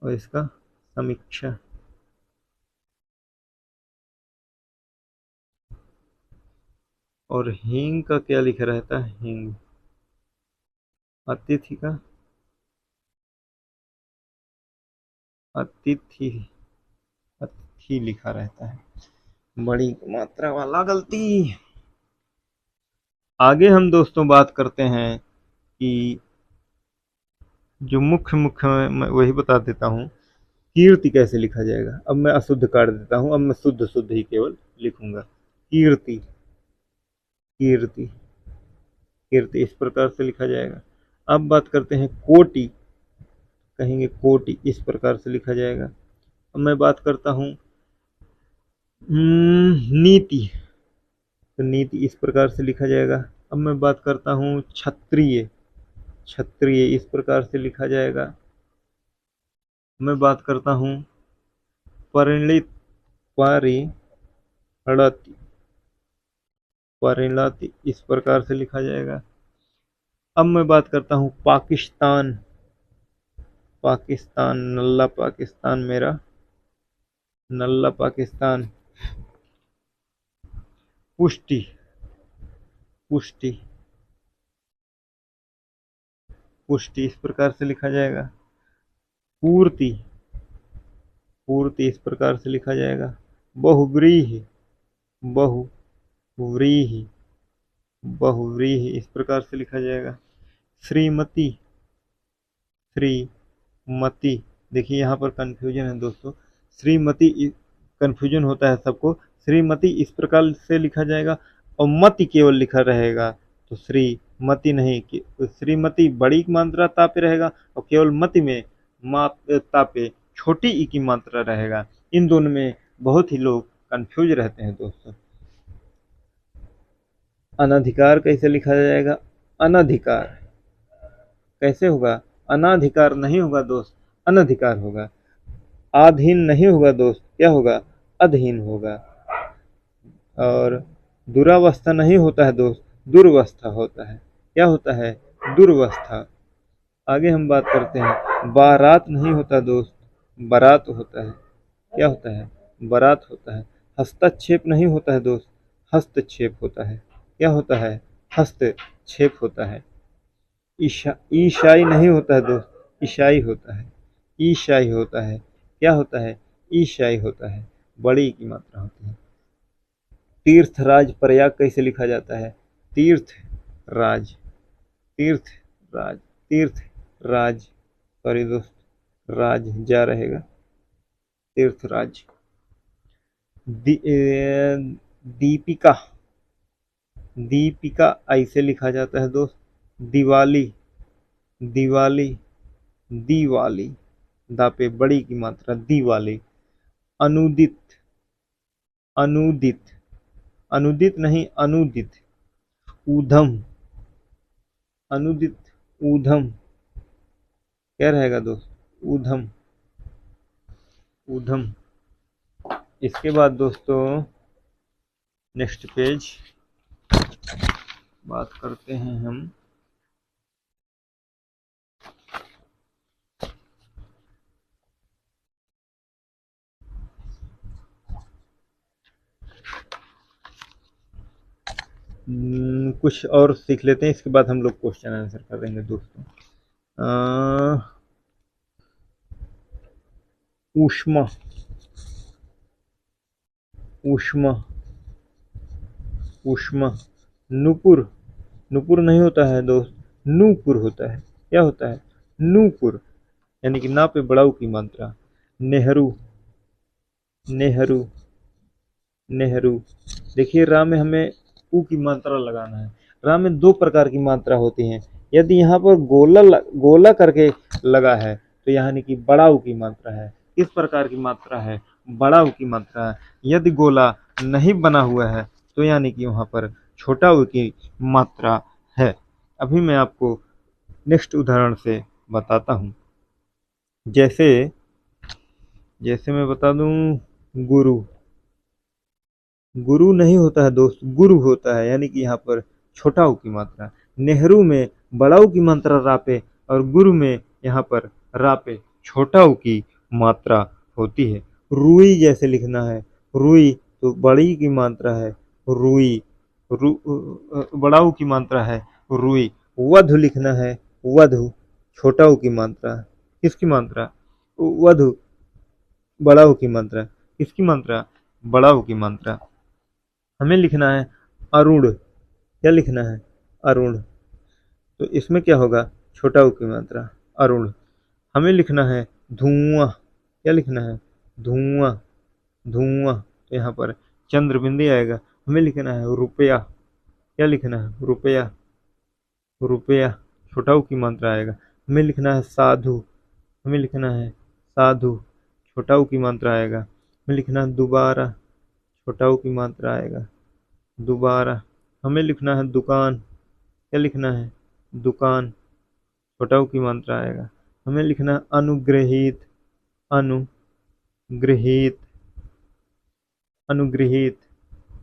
और इसका समीक्षा। और हींग का क्या लिखा रहता है? हींग। अतिथि का अतिथि, अतिथि लिखा रहता है, बड़ी मात्रा वाला गलती। आगे हम दोस्तों बात करते हैं कि जो मुख्य मुख्य मैं वही बता देता हूँ, कीर्ति कैसे लिखा जाएगा? अब मैं अशुद्ध काट देता हूँ, अब मैं शुद्ध शुद्ध ही केवल लिखूंगा। कीर्ति, कीर्ति, कीर्ति इस प्रकार से लिखा जाएगा। अब बात करते हैं कोटि, कहेंगे कोटि इस प्रकार से लिखा जाएगा। अब मैं बात करता हूँ नीति, तो नीति इस प्रकार से लिखा जाएगा। अब मैं बात करता हूँ क्षत्रिय, क्षत्रिय इस प्रकार से लिखा जाएगा। मैं बात करता हूँ परिणित, परिणति, परिणति इस प्रकार से लिखा जाएगा। अब मैं बात करता हूँ पाकिस्तान, पाकिस्तान नल्ला पाकिस्तान मेरा, नल्ला पाकिस्तान। पुष्टि, पुष्टि, पुष्टि इस प्रकार से लिखा जाएगा। पूर्ति, पूर्ति इस प्रकार से लिखा जाएगा। बहुव्रीहि, बहुव्रीहि, बहुव्रीहि इस प्रकार से लिखा जाएगा। श्रीमती, श्रीमती, देखिए यहाँ पर कंफ्यूजन है दोस्तों, श्रीमती कंफ्यूजन होता है सबको। श्रीमती इस प्रकार से लिखा जाएगा और मति केवल लिखा रहेगा, तो श्रीमती नहीं, श्रीमती बड़ी मात्रा ता पे रहेगा और केवल मति में ता पे छोटी ई की मात्रा रहेगा। इन दोनों में बहुत ही लोग कंफ्यूज रहते हैं दोस्तों। अनधिकार कैसे लिखा जाएगा? अनधिकार कैसे होगा? अनाधिकार नहीं होगा दोस्त, अनधिकार होगा। आधीन नहीं होगा दोस्त, क्या होगा? अधीन होगा। और दुरावस्था नहीं होता है दोस्त, दुर्वस्था होता है। क्या होता है? दुर्वस्था। आगे हम बात करते हैं, बारात नहीं होता दोस्त, बारात होता है। क्या होता है? बारात होता है। हस्तक्षेप नहीं होता है दोस्त, हस्तक्षेप होता है। क्या होता है? हस्तक्षेप होता है। ईशाई नहीं होता है दोस्त, ईशाई होता है। ईशाई होता है। क्या होता है? ईशाई होता है। बड़ी की मात्रा होती है। तीर्थराज प्रयाग कैसे लिखा जाता है? तीर्थ राज, तीर्थ राज, तीर्थ राज, सॉरी दोस्त, राज जा रहेगा, तीर्थराज। दीपिका, दीपिका ऐसे लिखा जाता है दोस्त। दिवाली, दिवाली, दीवाली, दा पे बड़ी की मात्रा, दीवाली। अनुदित, अनुदित, अनुदित नहीं, अनुदित। ऊधम, अनुदित, ऊधम, क्या रहेगा दोस्त? ऊधम, ऊधम। इसके बाद दोस्तों नेक्स्ट पेज बात करते हैं हम कुछ और सीख लेते हैं, इसके बाद हम लोग क्वेश्चन आंसर करेंगे दोस्तों। ऊष्मा, ऊष्मा, ऊष्मा। नुपुर, नुपुर नहीं होता है दोस्त, नूपुर होता है। क्या होता है? नूपुर, यानी कि ना पे बड़ाऊ की मात्रा। नेहरू, नेहरू, नेहरू। देखिए रा में हमें ऊ की मात्रा लगाना है। रा में दो प्रकार की मात्रा होती हैं। यदि यहाँ पर गोला करके लगा है तो यानी कि बड़ा ऊ की मात्रा है। किस प्रकार की मात्रा है? बड़ा ऊ की मात्रा है। यदि गोला नहीं बना हुआ है तो यानी कि वहाँ पर छोटा ऊ की मात्रा है। अभी मैं आपको नेक्स्ट उदाहरण से बताता हूँ। जैसे जैसे मैं बता दूं, गुरु, गुरु नहीं होता है दोस्त, गुरु होता है, यानी कि यहाँ पर छोटा ऊ की मात्रा। नेहरू में बड़ा ऊ की मात्रा रा पे और गुरु में यहाँ पर रा पे छोटा ऊ की मात्रा होती है। रुई जैसे लिखना है, रुई तो बड़ी की मात्रा है, रुई, बड़ा ऊ की मात्रा है, रुई। वधु लिखना है, वधु छोटा ऊ की मात्रा। किसकी मात्रा? वधु, बड़ा ऊ की मात्रा। किसकी मात्रा? बड़ा ऊ की मात्रा। हमें लिखना है अरुण, क्या लिखना है? अरुण, तो इसमें क्या होगा? छोटा ऊ की मात्रा, अरुण। हमें लिखना है धुआं, क्या लिखना है? धुआं, धुआं, तो यहाँ पर चंद्र बिंदी आएगा। हमें लिखना है रुपया, क्या लिखना है? रुपया, रुपया, छोटा ऊ की मात्रा आएगा। हमें लिखना है साधु, हमें लिखना है साधु, छोटा ऊ की मात्रा आएगा। हमें लिखना है दोबारा, छोटा ऊ की मात्रा आएगा। दोबारा हमें लिखना है दुकान, क्या लिखना है? दुकान, छोटा ऊ की मात्रा आएगा। हमें लिखना है अनुग्रहित, अनुगृहित, अनुगृहित।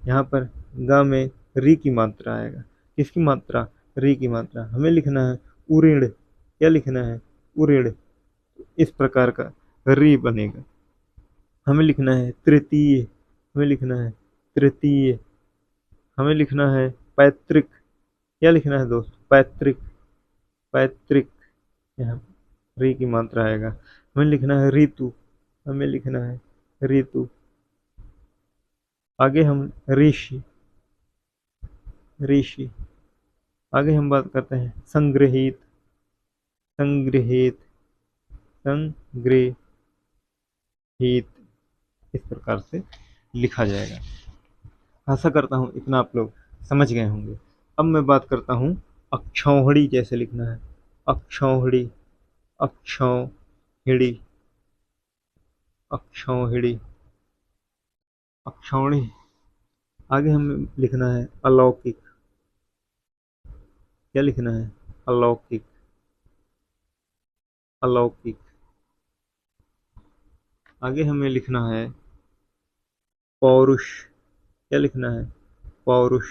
यहाँ पर ग में री की मात्रा आएगा। किसकी मात्रा? री की मात्रा। हमें लिखना है उऋण, क्या लिखना है? उऋण, इस प्रकार का री बनेगा। हमें लिखना है तृतीय, हमें लिखना है तृतीय। हमें लिखना है पैतृक, क्या लिखना है दोस्त? पैतृक, पैतृक। यहाँ री की मात्रा आएगा। हमें लिखना है ऋतु, हमें लिखना है ऋतु। आगे हम ऋषि, ऋषि। आगे हम बात करते हैं संग्रहित, संग्रहित, संग्रहित। इस प्रकार से लिखा जाएगा। आशा करता हूँ इतना आप लोग समझ गए होंगे। अब मैं बात करता हूँ अक्षौहिणी जैसे लिखना है। अक्षौहिणी, अक्षौहिणी, अक्षौहिणी, अक्षौहिणी। आगे हमें लिखना है अलौकिक, क्या लिखना है? अलौकिक, अलौकिक। आगे हमें लिखना है पौरुष, क्या लिखना है? पौरुष।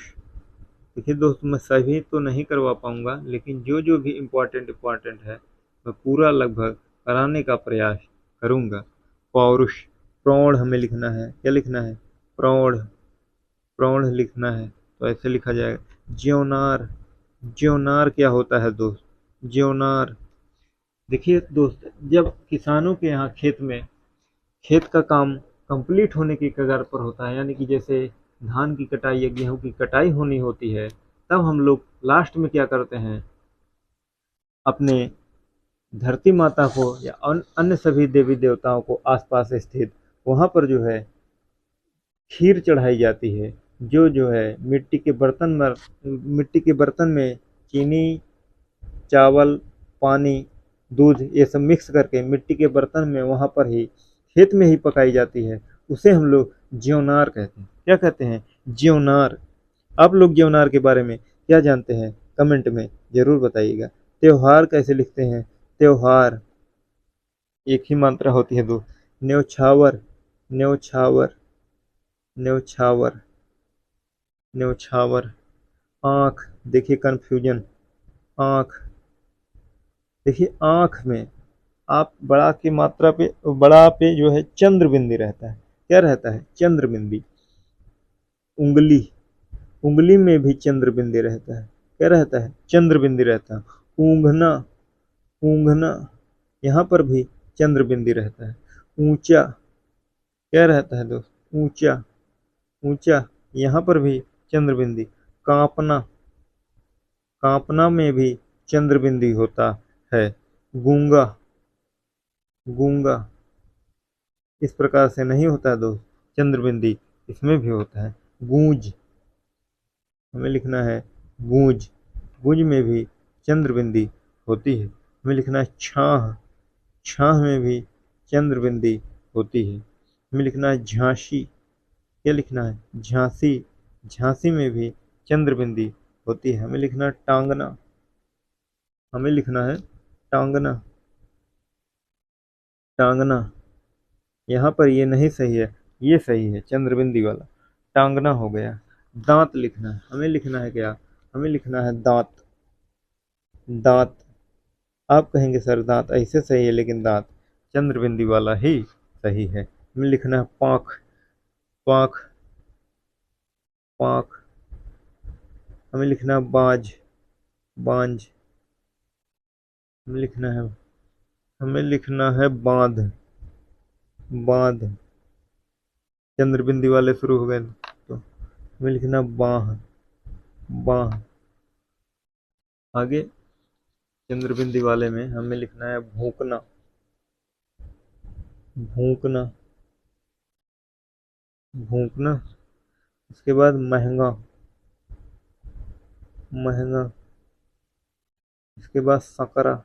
देखिए दोस्त, मैं सभी तो नहीं करवा पाऊंगा, लेकिन जो जो भी इम्पोर्टेंट है मैं पूरा लगभग कराने का प्रयास करूंगा। पौरुष। प्रौढ़ हमें लिखना है, क्या लिखना है? प्रौढ़, प्रौढ़ लिखना है तो ऐसे लिखा जाएगा। ज्योनार, ज्योनार क्या होता है दोस्त? ज्योनार। देखिए दोस्त, जब किसानों के यहाँ खेत का काम कंप्लीट होने की कगार पर होता है, यानी कि जैसे धान की कटाई या गेहूं की कटाई होनी होती है, तब हम लोग लास्ट में क्या करते हैं? अपने धरती माता को या अन्य सभी देवी देवताओं को आसपास स्थित वहां पर जो है खीर चढ़ाई जाती है। जो है मिट्टी के बर्तन में चीनी, चावल, पानी, दूध ये सब मिक्स करके मिट्टी के बर्तन में वहां पर ही खेत में ही पकाई जाती है। उसे हम लोग ज्योनार कहते हैं। क्या कहते हैं? ज्योनार। आप लोग ज्योनार के बारे में क्या जानते हैं? कमेंट में जरूर बताइएगा। त्योहार कैसे लिखते हैं? त्योहार एक ही मात्रा होती है दो। न्योछावर, न्योछावर, न्योछावर, न्योछावर। आंख, देखिए कंफ्यूजन। आंख, देखिए आंख में आप बड़ा की मात्रा पे, बड़ा पे जो है चंद्र बिंदी रहता है। क्या रहता है? चंद्र बिंदी। उंगली, उंगली में भी चंद्र बिंदी रहता है। क्या रहता है? चंद्र बिंदी रहता है। ऊंघना, ऊंघना, यहाँ पर भी चंद्र बिंदी रहता है। ऊंचा, क्या रहता है दोस्त? ऊंचा, ऊंचा, यहाँ पर भी चंद्र बिंदी। कांपना, कांपना में भी चंद्र बिंदी होता है। गूंगा, गूंगा, इस प्रकार से नहीं होता है दोस्त, चंद्र बिंदी इसमें भी होता है। गूंज, हमें लिखना है गूंज, गूंज में भी चंद्र बिंदी होती है। हमें लिखना है छाह, छाह में भी चंद्र बिंदी होती है। हमें लिखना है झांसी, क्या लिखना है? झांसी, झांसी में भी चंद्र बिंदी होती है। हमें लिखना है टांगना, हमें लिखना है टांगना, टांगना। यहाँ पर ये नहीं सही है, ये सही है चंद्र बिंदी वाला। टांगना हो गया। दांत लिखना है, हमें लिखना है क्या? हमें लिखना है दांत, दांत। आप कहेंगे सर दांत ऐसे सही है, लेकिन दांत चंद्र बिंदी वाला ही सही है। हमें लिखना है पाँख, पाँख, पाँख। हमें लिखना है बाज, बांझ। हमें लिखना है, हमें लिखना है बांध, बांध। चंद्र बिंदी वाले शुरू हो गए तो हमें लिखना बाह, बाह। आगे चंद्र बिंदी वाले में हमें लिखना है भूकना, भूकना, भूकना। उसके बाद महंगा, महंगा। इसके बाद सकरा,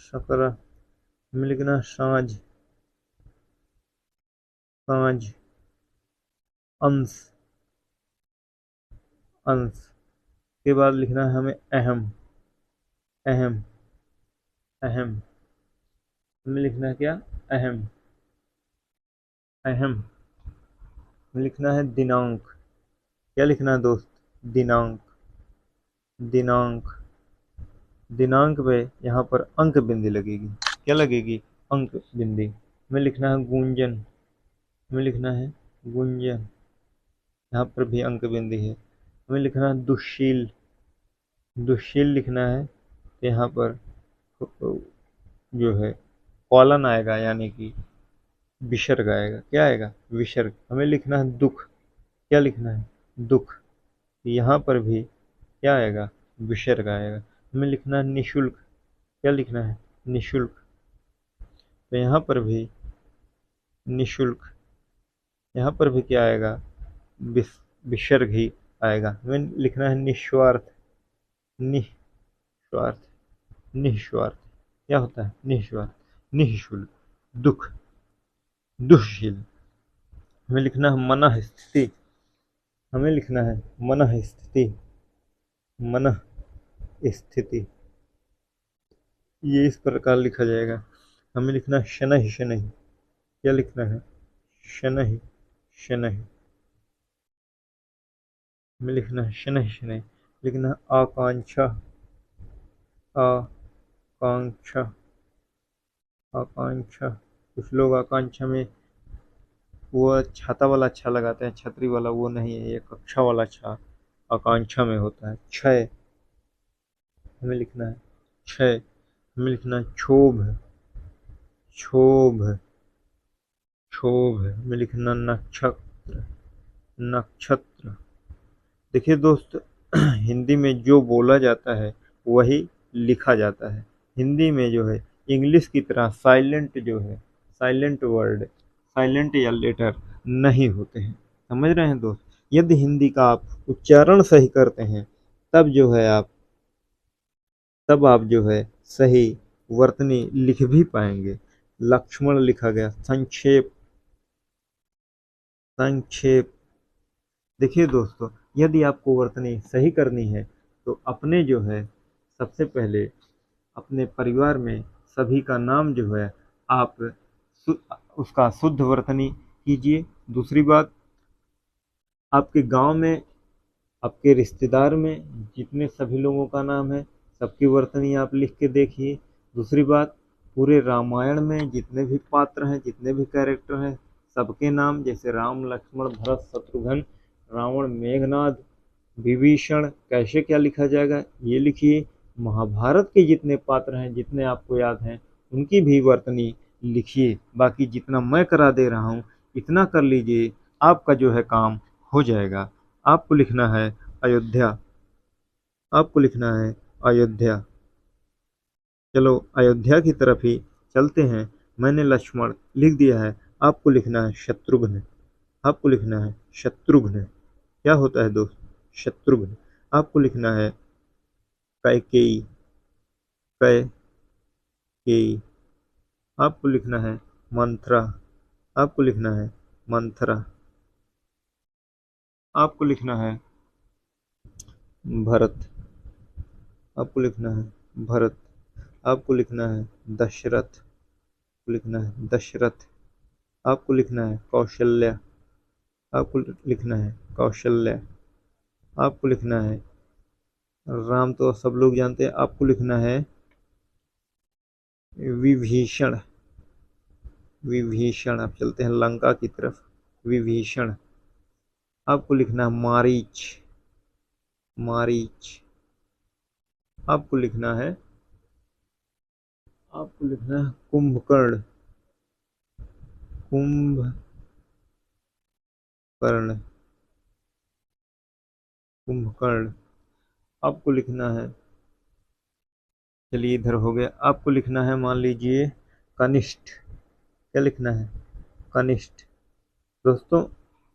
सकरा। हमें लिखना है साँझ, साँझ, अंश, अंश के बाद लिखना है हमें अहम, अहम, अहम, हमें लिखना है क्या, अहम, अहम, हमें लिखना है दिनांक, क्या लिखना है दोस्त, दिनांक, दिनांक, दिनांक पे यहाँ पर अंक बिंदी लगेगी, क्या लगेगी, अंक बिंदी, हमें लिखना है गुंजन, हमें लिखना है गुंजन, यहाँ पर भी अंक बिंदी है, हमें लिखना है दुश्शील, दुश्शील लिखना है तो यहाँ पर जो है कॉलन आएगा, यानी कि विसर्ग आएगा, क्या आएगा, विसर्ग, हमें लिखना है दुख, क्या लिखना है, दुख, यहाँ पर भी क्या आएगा, विसर्ग आएगा, हमें लिखना है निशुल्क, क्या लिखना है, निशुल्क, तो यहाँ पर भी निशुल्क, यहाँ पर भी क्या आएगा, विसर्ग ही आएगा, हमें लिखना है निस्वार्थ, निस्वार्थ, निस्वार्थ, क्या होता है, निस्वार्थ, निःशुल्क, दुख, दुःशील, हमें लिखना है मनः स्थिति, हमें लिखना है मनः स्थिति, मनः स्थिति, ये इस प्रकार लिखा जाएगा, हमें लिखना है शनैः शनैः, क्या लिखना है, शनैः शनैः, हमें लिखना है शनैः शनैः, लिखना है आकांक्षा, आकांक्षा, आकांक्षा, कुछ लोग आकांक्षा में वो छाता वाला अच्छा लगाते हैं, छतरी वाला वो नहीं है, ये कक्षा वाला अच्छा आकांक्षा में होता है, क्षय, हमें लिखना है क्षय, हमें लिखना है क्षोभ, क्षोभ, क्षोभ, हमें लिखना नक्षत्र, नक्षत्र, देखिए दोस्त हिंदी में जो बोला जाता है वही लिखा जाता है, हिंदी में जो है इंग्लिश की तरह साइलेंट जो है, साइलेंट वर्ड, साइलेंट या लेटर नहीं होते हैं, समझ रहे हैं दोस्त, यदि हिंदी का आप उच्चारण सही करते हैं तब जो है आप, तब आप जो है सही वर्तनी लिख भी पाएंगे, लक्ष्मण लिखा गया, संक्षेप, संक्षेप, देखिए दोस्तों यदि आपको वर्तनी सही करनी है तो अपने जो है सबसे पहले अपने परिवार में सभी का नाम जो है आप उसका शुद्ध वर्तनी कीजिए, दूसरी बात आपके गांव में, आपके रिश्तेदार में जितने सभी लोगों का नाम है सबकी वर्तनी आप लिख के देखिए, दूसरी बात पूरे रामायण में जितने भी पात्र हैं, जितने भी कैरेक्टर हैं सबके नाम, जैसे राम लक्ष्मण भरत शत्रुघ्न रावण मेघनाद विभीषण, कैसे क्या लिखा जाएगा ये लिखिए, महाभारत के जितने पात्र हैं जितने आपको याद हैं उनकी भी वर्तनी लिखिए, बाकी जितना मैं करा दे रहा हूँ इतना कर लीजिए, आपका जो है काम हो जाएगा, आपको लिखना है अयोध्या, आपको लिखना है अयोध्या, चलो अयोध्या की तरफ ही चलते हैं, मैंने लक्ष्मण लिख दिया है, आपको लिखना है शत्रुघ्न, आपको लिखना है शत्रुघ्न, क्या होता है दोस्त, शत्रुघ्न, आपको लिखना है कैकेयी, कैकेयी, आपको लिखना है मंथरा, आपको लिखना है मंथरा, आपको लिखना है भरत, आपको लिखना है भरत, आपको लिखना है दशरथ, आपको लिखना है दशरथ, आपको लिखना है कौशल्या, आपको लिखना है कौशल्या, आपको लिखना है राम तो सब लोग जानते हैं, आपको लिखना है विभीषण, विभीषण, आप चलते हैं लंका की तरफ, विभीषण, आपको लिखना है मारीच, मारीच, आपको लिखना है, आपको लिखना है कुंभकर्ण, कुंभकर्ण, कुंभकर्ण, आपको लिखना है, चलिए इधर हो गया, आपको लिखना है मान लीजिए कनिष्ठ, क्या लिखना है, कनिष्ठ, दोस्तों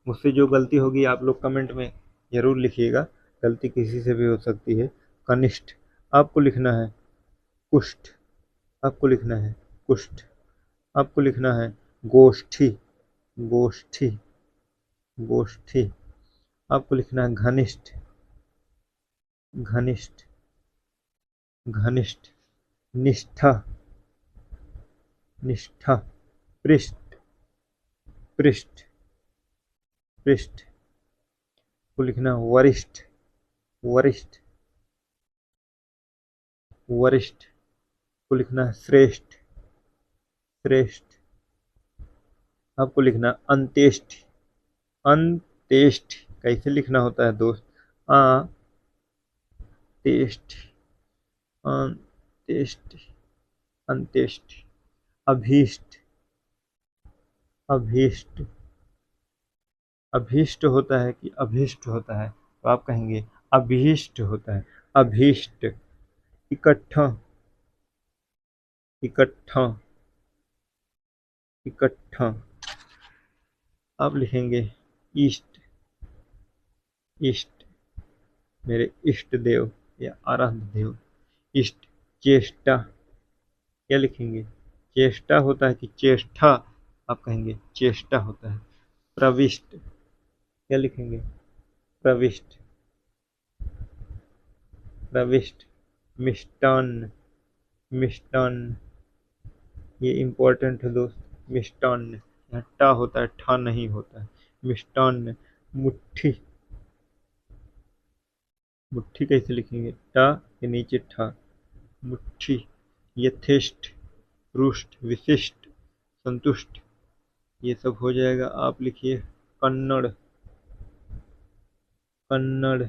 मुझसे जो गलती होगी आप लोग कमेंट में जरूर लिखिएगा, गलती किसी से भी हो सकती है, कनिष्ठ, आपको लिखना है कुष्ठ, आपको लिखना है कुष्ठ, आपको लिखना है गोष्ठी, गोष्ठी, गोष्ठी। आपको लिखना है घनिष्ठ, घनिष्ठ, घनिष्ठ। निष्ठा, निष्ठा। पृष्ठ, पृष्ठ, पृष्ठ। को लिखना है वरिष्ठ, वरिष्ठ, वरिष्ठ। को लिखना है श्रेष्ठ, श्रेष्ठ। आपको लिखना है अंत्येष्टि, अंत्येष्टि। कैसे लिखना होता है दोस्त? अंत्येष्टि, अंत्येष्टि, अंत्येष्टि। अभीष्ट, अभीष्ट। अभीष्ट होता है कि अभीष्ट होता है? तो आप कहेंगे अभीष्ट होता है, अभीष्ट। इकट्ठा, इकट्ठा, इकट्ठा। आप लिखेंगे इष्ट, इष्ट। मेरे इष्ट देव या आराध्य देव, इष्ट। चेष्टा, क्या लिखेंगे? चेष्टा होता है कि चेष्टा? आप कहेंगे चेष्टा होता है। प्रविष्ट, क्या लिखेंगे? प्रविष्ट, प्रविष्ट। मिष्टान्न, मिष्टान्न। ये इंपॉर्टेंट है दोस्त, मिष्टान्न। यहाँ टा होता है, ठा नहीं होता है। मिष्टान्न। मुट्ठी, मुट्ठी कैसे लिखेंगे? टा के नीचे ठा, मुट्ठी। यथेष्ट, रुष्ट, विशिष्ट, संतुष्ट। ये सब हो जाएगा। आप लिखिए कन्नड़, कन्नड़।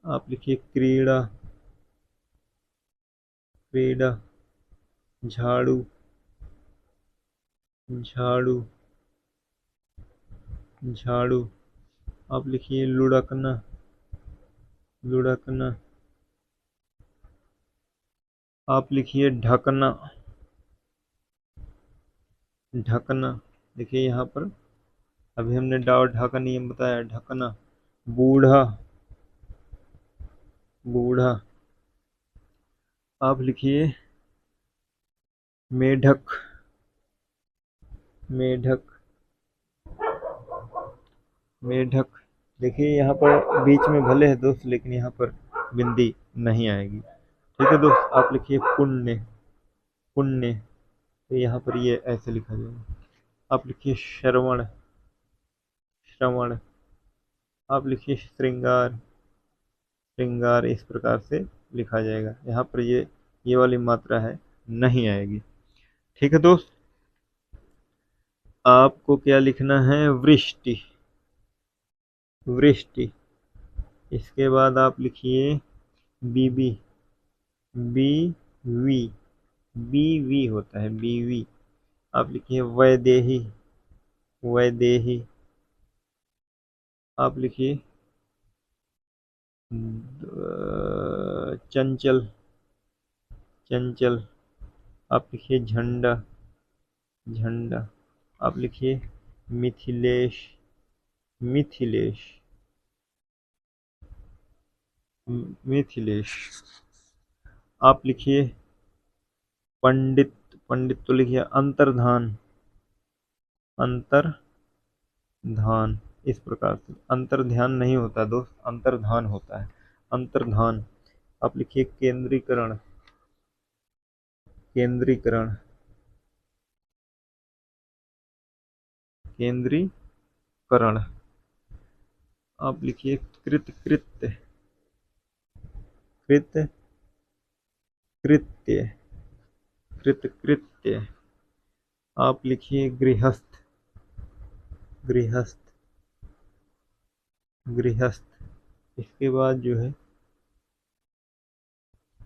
आप लिखिए क्रीड़ा, क्रीड़ा। झाड़ू, झाड़ू, झाड़ू। आप लिखिए लुढ़कना, लुढ़कना। आप लिखिए ढकना, ढकना। देखिए यहाँ पर अभी हमने डा और ढा का नियम बताया, ढकना। बूढ़ा, बूढ़ा। आप लिखिए मेढक, मेढक, मेढक। देखिए यहाँ पर बीच में भले है दोस्त, लेकिन यहाँ पर बिंदी नहीं आएगी। ठीक है दोस्त। आप लिखिए पुण्य, पुण्य। तो यहाँ पर ये ऐसे लिखा जाएगा। आप लिखिए श्रवण, श्रवण। आप लिखिए श्रृंगार, श्रृंगार। इस प्रकार से लिखा जाएगा। यहाँ पर ये वाली मात्रा है, नहीं आएगी। ठीक है दोस्त। आपको क्या लिखना है? वृष्टि, वृष्टि। इसके बाद आप लिखिए बीबी, बीवी, बीवी होता है, बीवी। आप लिखिए वैदेही, वैदेही। आप लिखिए चंचल, चंचल। आप लिखिए झंडा, झंडा। आप लिखिए मिथिलेश, मिथिलेश, मिथिलेश। आप लिखिए पंडित, पंडित। तो लिखिए अंतर्धान, अंतर्धान। इस प्रकार से अंतर्ध्यान नहीं होता दोस्त, अंतर्धान होता है, अंतर्धान। आप लिखिए केंद्रीकरण, केंद्रीकरण, केंद्रीकरण। आप लिखिए कृत, कृत्य, कृत, कृत्य, कृत, कृत्य। आप लिखिए गृहस्थ, गृहस्थ, गृहस्थ। इसके बाद जो है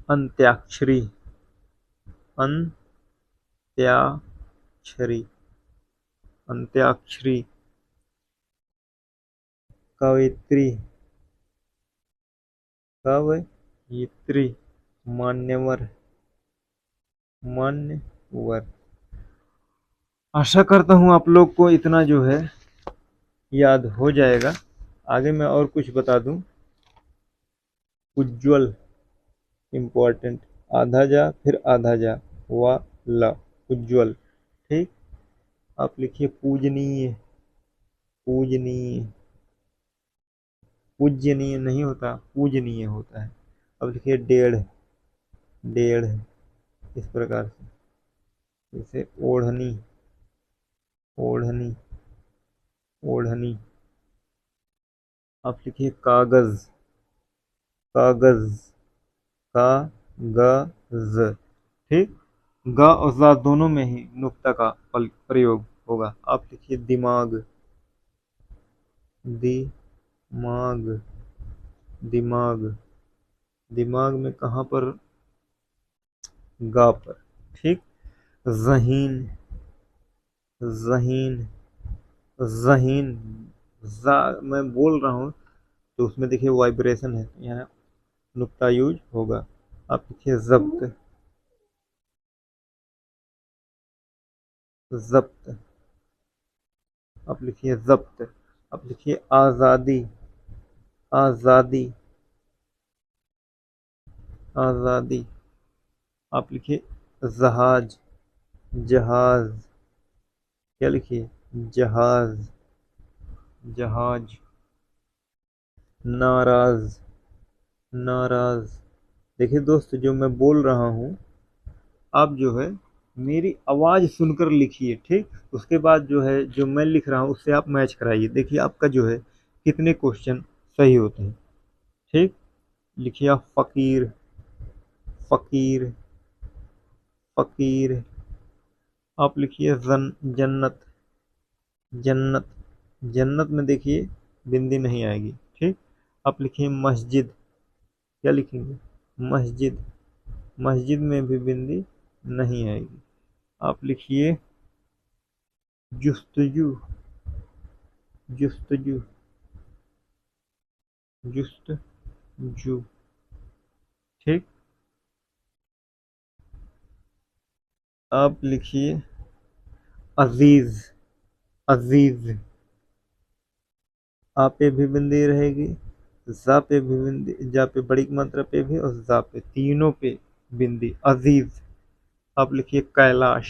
अंत्याक्षरी, अंत्याक्षरी, अंत्याक्षरी। कवयित्री, कवयित्री। मान्यवर, मान्यवर। आशा करता हूँ आप लोग को इतना जो है याद हो जाएगा। आगे मैं और कुछ बता दूं। उज्ज्वल, इम्पोर्टेंट। आधा जा फिर आधा जा, वा ला, उज्ज्वल। ठीक। आप लिखिए पूजनीय, पूजनीय, पूज्यनीय नहीं होता, पूजनीय होता है। अब लिखिए डेढ़, डेढ़, इस प्रकार से। जैसे ओढ़नी, ओढ़नी, ओढ़नी। आप लिखिए कागज, कागज, कागज। ठीक। ग और जा दोनों में ही नुक्ता का प्रयोग होगा। आप लिखिए दिमाग, दिमाग, दिमाग। दिमाग में कहाँ पर? गा पर। ठीक। जहीन, जहीन, जहीन। जा मैं बोल रहा हूँ तो उसमें देखिए वाइब्रेशन है, यहाँ नुक्ता यूज होगा। आप लिखिए जब्त, जब्त। आप लिखिए जब्त। आप लिखिए आज़ादी, आज़ादी, आज़ादी। आप लिखिए जहाज, जहाज। क्या लिखिए? जहाज, जहाज। नाराज, नाराज। देखिए दोस्त, जो मैं बोल रहा हूँ आप जो है मेरी आवाज़ सुनकर लिखिए। ठीक। उसके बाद जो है जो मैं लिख रहा हूँ उससे आप मैच कराइए, देखिए आपका जो है कितने क्वेश्चन सही होते हैं। ठीक। लिखिए आप फ़कीर, फ़कीर, फ़कीर। आप लिखिए जन्नत, जन्नत। जन्नत में देखिए बिंदी नहीं आएगी। ठीक। आप लिखिए मस्जिद। क्या लिखेंगे? मस्जिद। मस्जिद में भी बिंदी नहीं आएगी। आप लिखिए जुस्तजू, जुस्तजू, जुस्तजू। ठीक। आप लिखिए अजीज, अजीज। आ पे भी बिंदी रहेगी, जा पे भी बिंदी, जा पे बड़ी मात्रा पे भी और जा पे, तीनों पे बिंदी। अजीज। आप लिखिए कैलाश,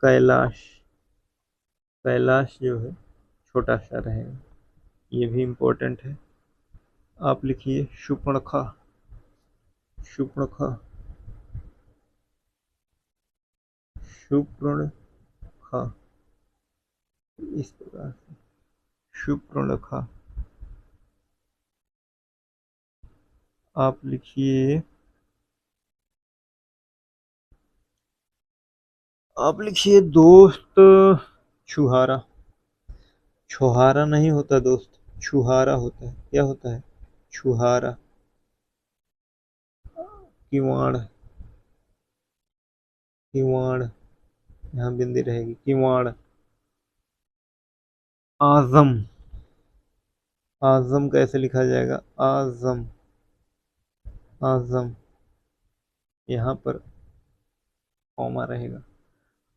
कैलाश। कैलाश जो है छोटा सा रहेगा, ये भी इम्पोर्टेंट है। आप लिखिए शूर्पणखा, शूर्पणखा, शूर्पणखा। इस प्रकार से शूर्पणखा। आप लिखिए, आप लिखिए दोस्त छुहारा। छुहारा नहीं होता दोस्त, छुहारा होता है। क्या होता है? छुहारा। किवाड़, किवाड़। यहाँ बिंदी रहेगी, किवाड़। आजम, आजम कैसे लिखा जाएगा? आजम, आजम। यहाँ पर कॉमा रहेगा।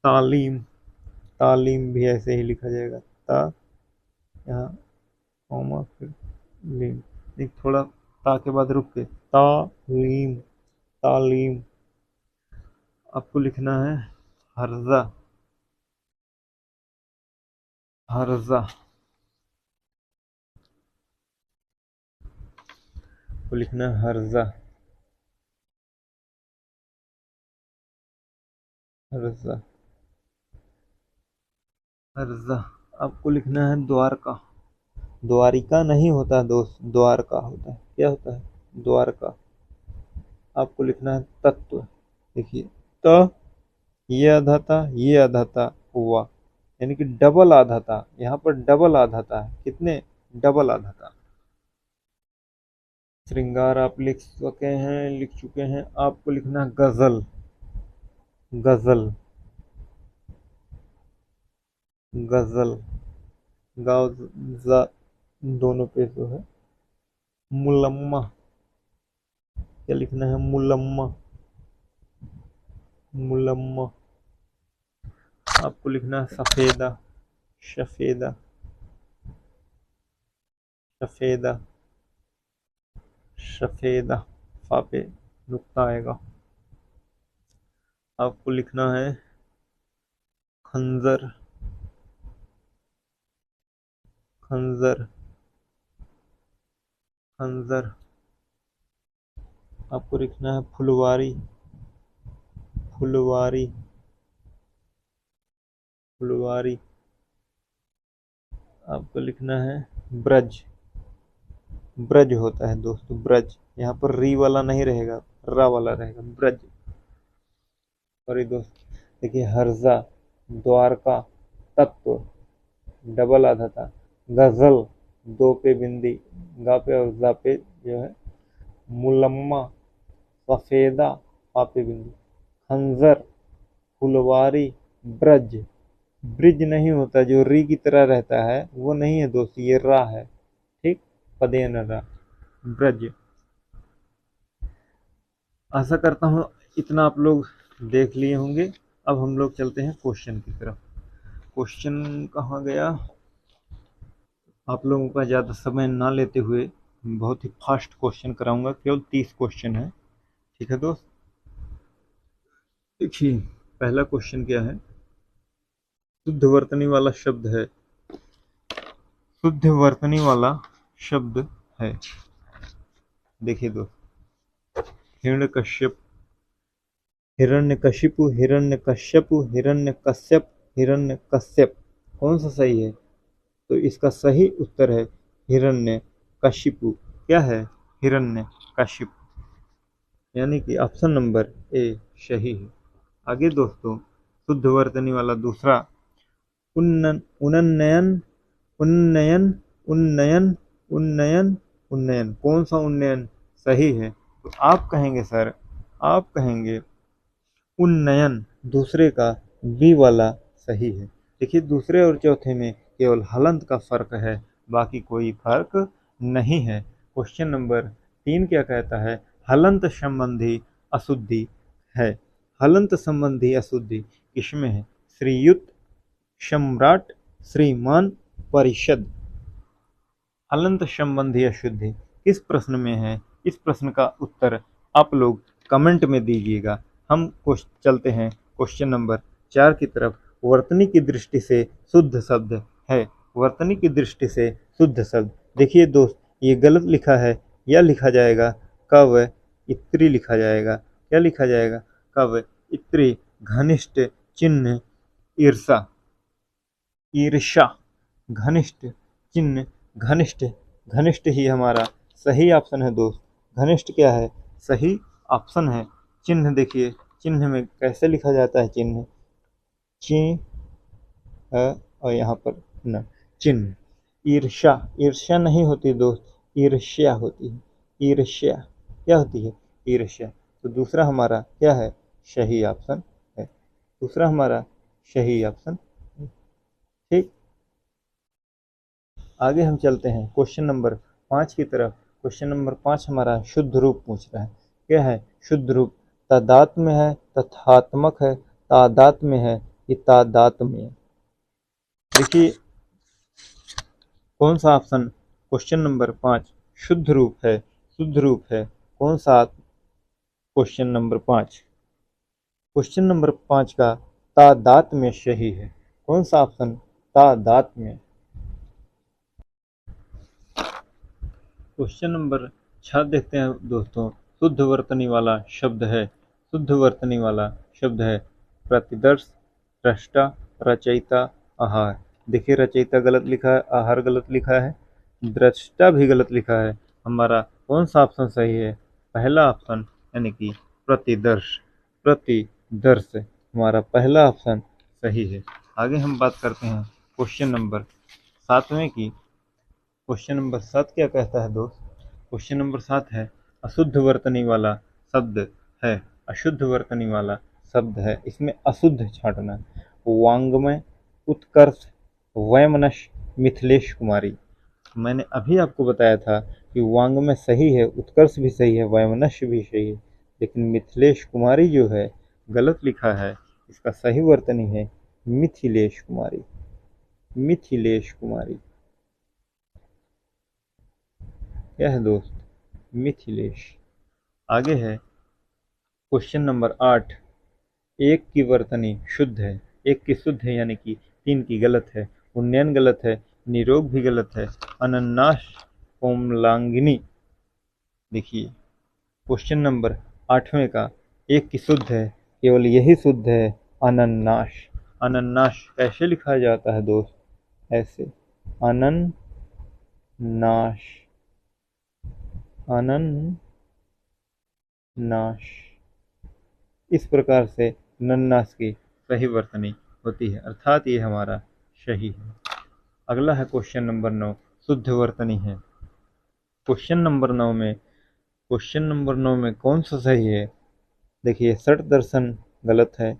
तालीम, तालीम भी ऐसे ही लिखा जाएगा। ता, यहाँ कॉमा, फिर लीम। एक थोड़ा ता के बाद रुक के, तालीम, तालीम। आपको लिखना है हर्जा, हर्जा। को लिखना है हर्जा, हर्जा, हर्जा। आपको लिखना है द्वारका। द्वारिका नहीं होता दोस्त, द्वारका होता है। क्या होता है? द्वारका। आपको लिखना है तत्व। देखिए त, ये आधा था, ये आधा था, हुआ, यानी कि डबल आधा था। यहाँ पर डबल आधा था। कितने? डबल आधा था। श्रृंगार आप लिख सके हैं, लिख चुके हैं। आपको लिखना है गजल, गजल, गजल। गाँव जा दोनों पे जो है मुलम्मा। क्या लिखना है? मुलम्मा, मुलम्मा। आपको लिखना है सफेदा, सफेदा, सफेदा, सफेदा। फा पे नुक्ता आएगा। आपको लिखना है खंजर, खंजर, खंजर। आपको लिखना है फुलवारी, फुलवारी, फुलवारी। आपको लिखना है ब्रज, ब्रज होता है दोस्तों, ब्रज। यहाँ पर री वाला नहीं रहेगा, रा वाला रहेगा, ब्रज। सॉरी दोस्त। देखिए हर्जा, द्वारका, तत्व, डबल आधा था, गजल, दो पे बिंदी, गा पे और जा पे जो है मुलम्मा, सफेदा, आ पे बिंदी, खंजर, फुलवारी, ब्रज। ब्रिज नहीं होता, जो री की तरह रहता है वो नहीं है दोस्त, ये रा है। ठीक, पदेन रा, ब्रज। आशा करता हूँ इतना आप लोग देख लिए होंगे। अब हम लोग चलते हैं क्वेश्चन की तरफ। क्वेश्चन कहाँ गया? आप लोगों का ज़्यादा समय ना लेते हुए बहुत ही फास्ट क्वेश्चन कराऊंगा, केवल 30 क्वेश्चन है। ठीक है दोस्त, देखिए पहला क्वेश्चन क्या है। शुद्ध वर्तनी वाला शब्द है, शुद्ध वर्तनी वाला शब्द है। देखिए दोस्त, हिरण्यकश्यप, हिरण्यकशिपु, हिरण्यकश्यपु, हिरण्यकश्यप, हिरण्यकश्यप। कौन सा सही है? तो इसका सही उत्तर है हिरण्यकशिपु। क्या है? हिरण्यकशिपु, यानी कि ऑप्शन नंबर ए सही है। आगे दोस्तों, शुद्ध वर्तनी वाला दूसरा, उन्नयन, उन्नयन, उन्नयन, उन्नयन, उन्नयन, उन्नयन। कौन सा उन्नयन सही है? तो आप कहेंगे सर, आप कहेंगे उन्नयन, दूसरे का बी वाला सही है। देखिए दूसरे और चौथे में केवल हलंत का फर्क है, बाकी कोई फर्क नहीं है। क्वेश्चन नंबर 3 क्या कहता है? हलंत संबंधी अशुद्धि है। हलंत संबंधी अशुद्धि किसमें है? श्रीयुत, सम्राट, श्रीमान, परिषद। हलंत संबंधी अशुद्धि किस प्रश्न में है? इस प्रश्न का उत्तर आप लोग कमेंट में दीजिएगा। हम चलते हैं क्वेश्चन नंबर 4 की तरफ। वर्तनी की दृष्टि से शुद्ध शब्द है। वर्तनी की दृष्टि से शुद्ध शब्द, देखिए दोस्त, ये गलत लिखा है। यह लिखा जाएगा कव इत्री, लिखा जाएगा। क्या लिखा जाएगा? कव इत्री। घनिष्ठ चिन्ह ईर्षा, ईर्षा, घनिष्ठ चिन्ह, घनिष्ठ, घनिष्ठ ही हमारा सही ऑप्शन है दोस्त। घनिष्ठ क्या है? सही ऑप्शन है। चिन्ह, देखिए चिन्ह में कैसे लिखा जाता है? चिन्ह ची और यहाँ पर न, चिन्ह। ईर्ष्या, ईर्ष्या नहीं होती दोस्त, ईर्ष्या होती है। ईर्ष्या क्या होती है? ईर्ष्या। तो दूसरा हमारा क्या है? सही ऑप्शन है। दूसरा हमारा सही ऑप्शन है। ठीक, आगे हम चलते हैं क्वेश्चन नंबर 5 की तरफ। क्वेश्चन नंबर 5 हमारा शुद्ध रूप पूछ रहा है। क्या है शुद्ध रूप? तादात्म्य है, तथात्मक है, तादात्म्य है, कि तादात्म्य। देखिए कौन सा ऑप्शन क्वेश्चन नंबर 5 शुद्ध रूप है? शुद्ध रूप है कौन सा? क्वेश्चन नंबर 5, क्वेश्चन नंबर 5 का तादात्म्य सही है। कौन सा ऑप्शन? तादात्म्य। क्वेश्चन नंबर 6 देखते हैं दोस्तों। शुद्ध वर्तनी वाला शब्द है, शुद्ध वर्तनी वाला शब्द है प्रतिदर्श, दृष्टा, रचयिता, आहार। देखिए रचयिता गलत लिखा है, आहार गलत लिखा है, दृष्टा भी गलत लिखा है। हमारा कौन सा ऑप्शन सही है? पहला ऑप्शन, यानी कि प्रतिदर्श, प्रतिदर्श हमारा पहला ऑप्शन सही है। आगे हम बात करते हैं क्वेश्चन नंबर 7वें की। क्वेश्चन नंबर 7 क्या कहता है दोस्त? क्वेश्चन नंबर 7 है अशुद्ध वर्तनी वाला शब्द है। अशुद्ध वर्तनी वाला शब्द है, इसमें अशुद्ध छांटना। वांग्मय, उत्कर्ष, वैमनस्य, मिथिलेश कुमारी। मैंने अभी आपको बताया था कि वांग्मय सही है, उत्कर्ष भी सही है, वैमनस्य भी सही है, लेकिन मिथिलेश कुमारी जो है गलत लिखा है। इसका सही वर्तनी है मिथिलेश कुमारी, मिथिलेश कुमारी। क्या है दोस्त? मिथिलेश। आगे है क्वेश्चन नंबर 8। एक की वर्तनी शुद्ध है, 1 की शुद्ध है यानी कि 3 की गलत है। उन्नयन गलत है, निरोग भी गलत है। अनन्नास कोमलांगिनी। देखिए क्वेश्चन नंबर 8वें का 1 की शुद्ध है, केवल यही शुद्ध है, अनन्नास। अनन्नास कैसे लिखा जाता है दोस्त? ऐसे, अनन्नास, अनन्नास। इस प्रकार से नन्नास की सही वर्तनी होती है, अर्थात ये हमारा सही है। अगला है क्वेश्चन नंबर 9, शुद्ध वर्तनी है। क्वेश्चन नंबर 9 में कौन सा सही है? देखिए षट दर्शन गलत है,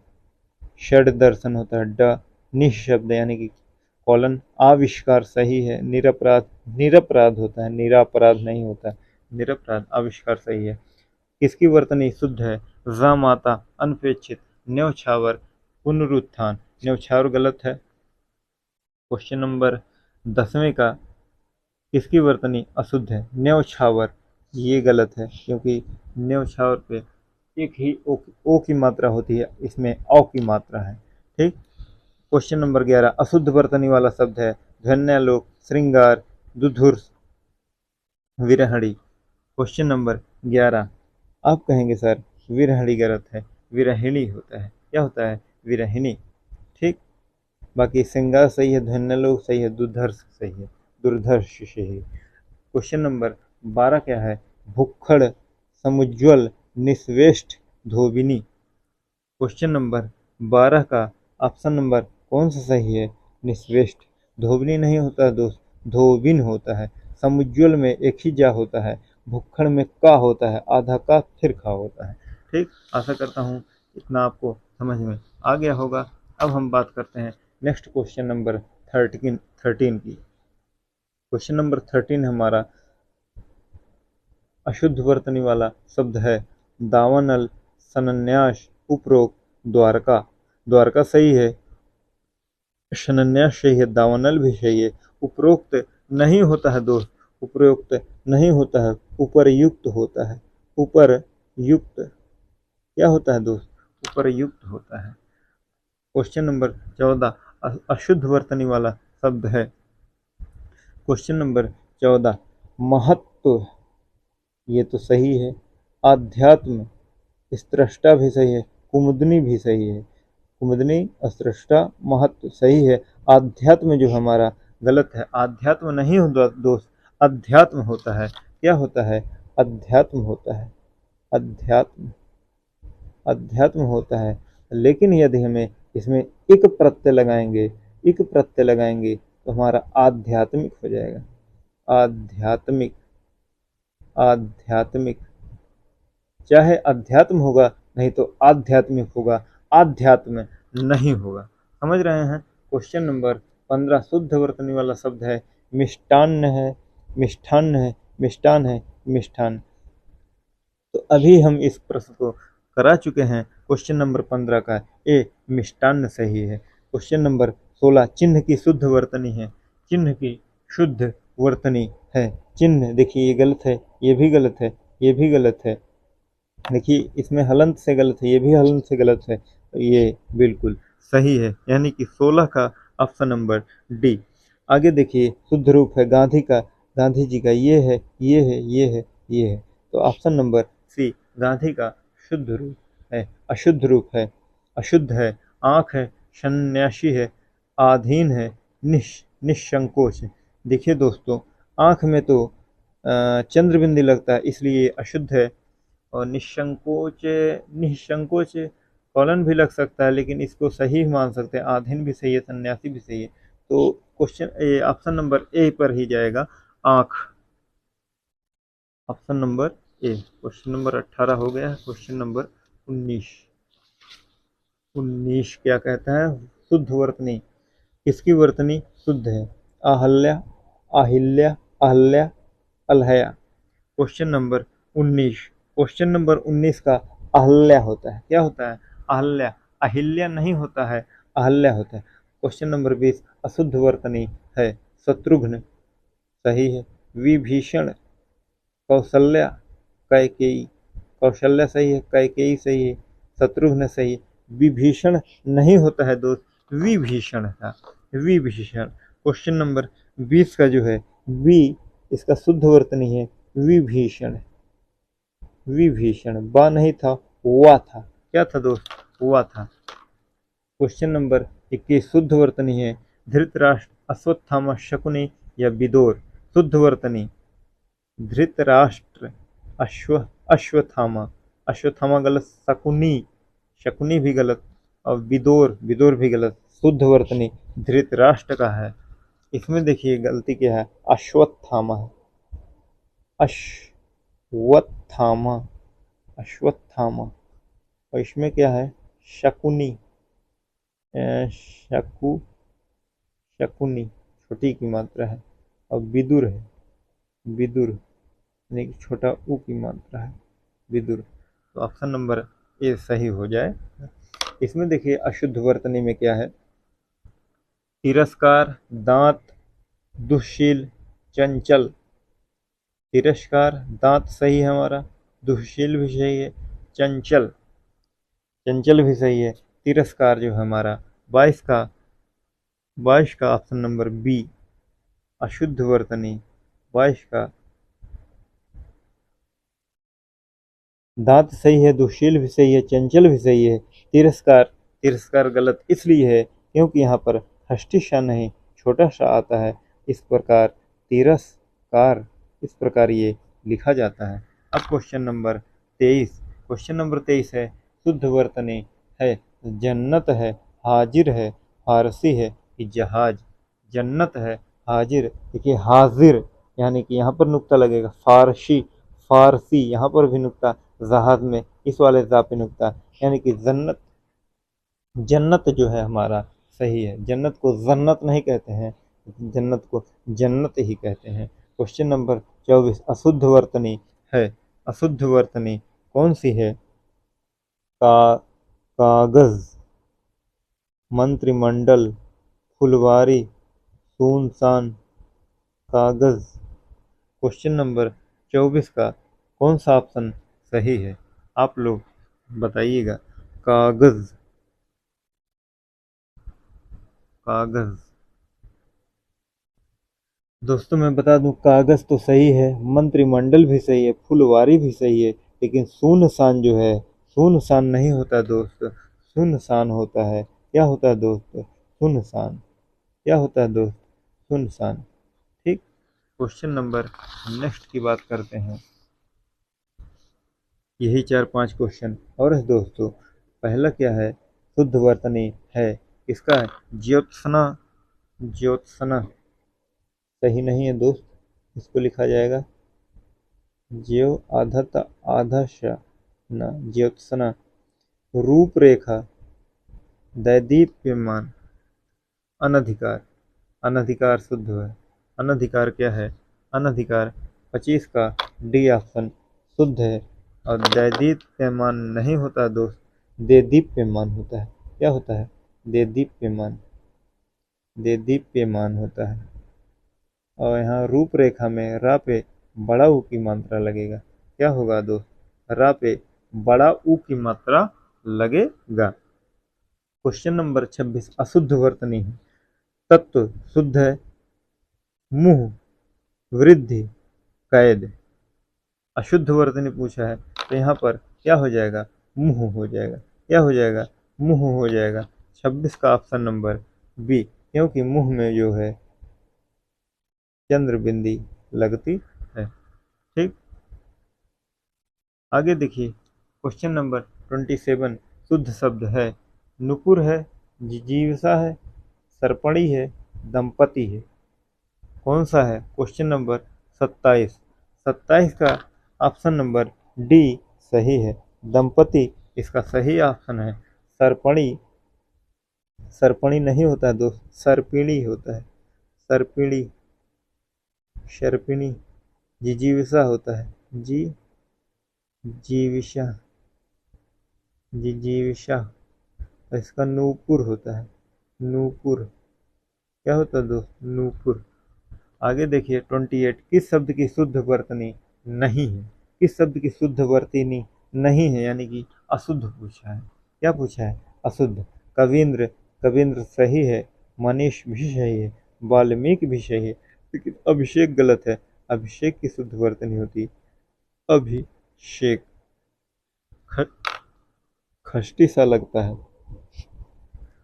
षड दर्शन होता है ड, निःशब्द यानी कि कॉलन, आविष्कार सही है, निरपराध, निरपराध होता है, निरापराध नहीं होता, निरपराध, आविष्कार सही है। किसकी वर्तनी शुद्ध है? ज माता, अनपेक्षित, न्यौछावर, पुनरुत्थान। न्यौछावर गलत है। क्वेश्चन नंबर 10वें का किसकी वर्तनी अशुद्ध है? न्यौछावर, ये गलत है क्योंकि न्यौछावर पे एक ही ओ की मात्रा होती है, इसमें औ की मात्रा है। ठीक। क्वेश्चन नंबर 11, अशुद्ध वर्तनी वाला शब्द है ध्वन्यालोक, श्रृंगार, दुधुर्स, विरहणी। क्वेश्चन नंबर 11, आप कहेंगे सर विरहणी गलत है, विरहिणी होता है। क्या होता है? विरहिणी। ठीक। बाकी श्रृंगार सही है, ध्वन्यालोक सही है, दुर्धर्ष सही है, दुर्धर्ष सही है। क्वेश्चन नंबर 12 क्या है? भुक्खड़, समुज्ज्वल, निश्वेष्ट, धोबिनी। क्वेश्चन नंबर 12 का ऑप्शन नंबर कौन सा सही है? निश्वेष्ट। धोबिनी नहीं होता है दोस्त, धोबिन होता है। समुज्ज्वल में एक ही जा होता है, भुक्खड़ में का होता है, आधा का फिर खा होता है। ठीक। आशा करता हूँ इतना आपको समझ में आ गया होगा। अब हम बात करते हैं नेक्स्ट क्वेश्चन नंबर 13 की। क्वेश्चन नंबर 13 हमारा अशुद्ध वर्तनी वाला शब्द है दावानल, शनन्यास, उपरोक्त, द्वारका। द्वारका सही है, शनन्यास सही है, दावानल भी सही है। उपरोक्त नहीं होता है दोस्त, उपरोक्त नहीं होता है, उपरयुक्त होता है। उपरयुक्त क्या होता है दोस्त? उपरयुक्त होता है। क्वेश्चन नंबर 14, अशुद्ध वर्तनी वाला शब्द है। क्वेश्चन नंबर 14, महत्व, ये तो सही है। आध्यात्म, स्त्रष्टा भी सही है, कुमुदनी भी सही है। कुमुदनी, स्त्रष्टा, महत्व सही है। आध्यात्म जो हमारा गलत है, आध्यात्म नहीं होता दोस्त, अध्यात्म होता है। क्या होता है? अध्यात्म होता है, अध्यात्म, अध्यात्म होता है। लेकिन यदि हमें इसमें इक प्रत्यय लगाएंगे, इक प्रत्यय लगाएंगे तो हमारा आध्यात्मिक हो जाएगा। आध्यात्मिक, आध्यात्मिक, चाहे अध्यात्म होगा नहीं तो आध्यात्मिक होगा, आध्यात्म नहीं होगा। समझ रहे हैं? क्वेश्चन नंबर 15, शुद्ध वर्तनी वाला शब्द है मिष्टान्न है, मिष्ठान्न है, मिष्टान है, मिष्ठान। तो अभी हम इस प्रश्न को करा चुके हैं। क्वेश्चन नंबर 15 का ए, मिष्टान्न सही है। क्वेश्चन नंबर 16, चिन्ह की शुद्ध वर्तनी है। चिन्ह की शुद्ध वर्तनी है। चिन्ह देखिए ये गलत है, ये भी गलत है, ये भी गलत है। देखिए इसमें हलंत से गलत है, ये भी हलंत से गलत है, ये बिल्कुल सही है, यानी कि 16 का ऑप्शन नंबर डी। आगे देखिए शुद्ध रूप है गांधी का, गांधी जी का, ये है, ये है, ये है, ये है। तो ऑप्शन नंबर सी, गांधी का शुद्ध रूप है। अशुद्ध रूप है, अशुद्ध है, आँख है, सन्यासी है, आधीन है, निःसंकोच है। देखिए दोस्तों, आँख में तो चंद्रबिंदी लगता है इसलिए अशुद्ध है, और निःसंकोच, निःसंकोच कॉलन भी लग सकता है, लेकिन इसको सही मान सकते हैं। आधीन भी सही है, सन्यासी भी सही है। तो क्वेश्चन ऑप्शन नंबर ए पर ही जाएगा, आँख। Option number A. Question number 18 हो गया है। क्वेश्चन नंबर 19, 19 क्या कहता है? शुद्ध वर्तनी। किसकी वर्तनी शुद्ध है? Aahalya, Ahilya, Ahalya, Alahaya. Question number 19, question number 19 का अहल्या होता है। क्या होता है? अहल्या। अहिल्या नहीं होता है, अहल्या होता है। क्वेश्चन नंबर 20, अशुद्ध वर्तनी है शत्रुघ्न, सही है। विभीषण, कौशल्या, कैकेयी। कौशल्या सही है, कैकेयी सही है, शत्रुघ्न सही है। विभीषण नहीं होता है दोस्त, विभीषण था, विभीषण। क्वेश्चन नंबर 20 का जो है वि, इसका शुद्ध वर्तनी है विभीषण, विभीषण। बा नहीं था, हुआ था। क्या था दोस्त? हुआ था। क्वेश्चन नंबर 21 शुद्ध वर्तनी है धृतराष्ट्र, अश्वत्थामा, शकुनी या विदुर। शुद्ध वर्तनी धृतराष्ट्र, अश्वत्थामा, अश्वत्थामा गलत, शकुनी, शकुनी भी गलत, और विदुर, विदुर भी गलत। शुद्ध वर्तनी धृतराष्ट्र का है। इसमें देखिए गलती क्या है, अश्वत्थामा है, अश्वत्थामा, अश्वत्थामा। और इसमें क्या है, शकुनी, शकु, शकुनी छोटी की मात्रा है, और विदुर है, विदुर यानी कि छोटा ऊ की मात्रा है, विदुर। तो ऑप्शन नंबर ए सही हो जाए। इसमें देखिए अशुद्ध वर्तनी में क्या है, तिरस्कार, दांत, दुश्शील, चंचल। तिरस्कार, दांत सही है हमारा, दुश्शील भी सही है, चंचल, चंचल भी सही है। तिरस्कार जो है हमारा 22 का ऑप्शन नंबर बी, अशुद्ध वर्तनी 22 का। दांत सही है, दुश्शील भी सही है, चंचल भी सही है। तिरस्कार, तिरस्कार गलत इसलिए है क्योंकि यहाँ पर हष्टी सा नहीं, छोटा सा आता है, इस प्रकार तिरस्कार, इस प्रकार ये लिखा जाता है। अब क्वेश्चन नंबर 23, क्वेश्चन नंबर 23 है शुद्ध वर्तनी है जन्नत है, हाजिर है, फारसी है कि जहाज। जन्नत है, हाजिर, देखिए हाजिर यानी कि यहाँ पर नुक्ता लगेगा, फारसी, फारसी यहाँ पर भी नुक्ता, जहाज में इस वाले जा पे नुक्ता, यानी कि जन्नत, जन्नत जो है हमारा सही है। जन्नत को जन्नत नहीं कहते हैं, जन्नत को जन्नत ही कहते हैं। क्वेश्चन नंबर 24 अशुद्ध वर्तनी है, अशुद्ध वर्तनी कौन सी है, का कागज, मंत्रिमंडल, फुलवारी, सुनसान, कागज। क्वेश्चन नंबर 24 का कौन सा ऑप्शन सही है, आप लोग बताइएगा। कागज, कागज। दोस्तों मैं बता दूं कागज तो सही है, मंत्रिमंडल भी सही है, फुलवारी भी सही है, लेकिन सुनसान जो है, सुनसान नहीं होता दोस्त, सुनसान होता है। क्या होता है दोस्त, सुनसान। क्या होता है दोस्त, सुनसान। ठीक। क्वेश्चन नंबर नेक्स्ट की बात करते हैं। यही 4-5 क्वेश्चन और है दोस्तों। पहला क्या है, शुद्ध वर्तनी है इसका है ज्योत्सना, ज्योत्सना सही नहीं है दोस्त, इसको लिखा जाएगा ज्यो आधा ता आधा श न, ज्योत्सना। रूपरेखा, दैदीप्यमान, अनधिकार, अनधिकार शुद्ध है। अनधिकार क्या है, अनधिकार 25 का डी ऑप्शन शुद्ध है। और दैदीप्यमान नहीं होता दोस्त, देदीप्यमान होता है। क्या होता है, देदीप्यमान, देदीप्यमान होता है। और यहाँ रूपरेखा में रा पे बड़ा ऊ की मात्रा लगेगा। क्या होगा दोस्त, रा पे बड़ा ऊ की मात्रा लगेगा। क्वेश्चन नंबर 26 अशुद्ध वर्तनी है, तत्व शुद्ध है, मुंह, वृद्धि, कैद। अशुद्ध वर्तनी पूछा है तो यहाँ पर क्या हो जाएगा, मुंह हो जाएगा। क्या हो जाएगा, मुंह हो जाएगा। 26 का ऑप्शन नंबर बी, क्योंकि मुंह में जो है चंद्र बिंदी लगती है। ठीक। आगे देखिए क्वेश्चन नंबर 27 शुद्ध शब्द है, नुपुर है, जिजीविषा है, सर्पणी है, दंपति है। कौन सा है, क्वेश्चन नंबर 27, 27 का ऑप्शन नंबर डी सही है, दंपति इसका सही ऑप्शन है। सर्पणी, सर्पणी नहीं होता है दोस्त, सर्पिणी होता है, सर्पिणी, सर्पिणी। जिजीविषा होता है, जी जीविषा, जिजीविषा। इसका नूपुर होता है, नूपुर। क्या होता है दोस्त, नूपुर। आगे देखिए 28 किस शब्द की शुद्ध वर्तनी नहीं है, किस शब्द की शुद्ध वर्तनी नहीं है, यानी कि अशुद्ध पूछा है। क्या पूछा है, अशुद्ध। कवींद्र, कबीर सही है, मनीष भी सही है, वाल्मीकि भी सही है, लेकिन अभिषेक गलत है। अभिषेक की शुद्ध वर्तनी होती अभिषेक। ख- खष्टी सा लगता है।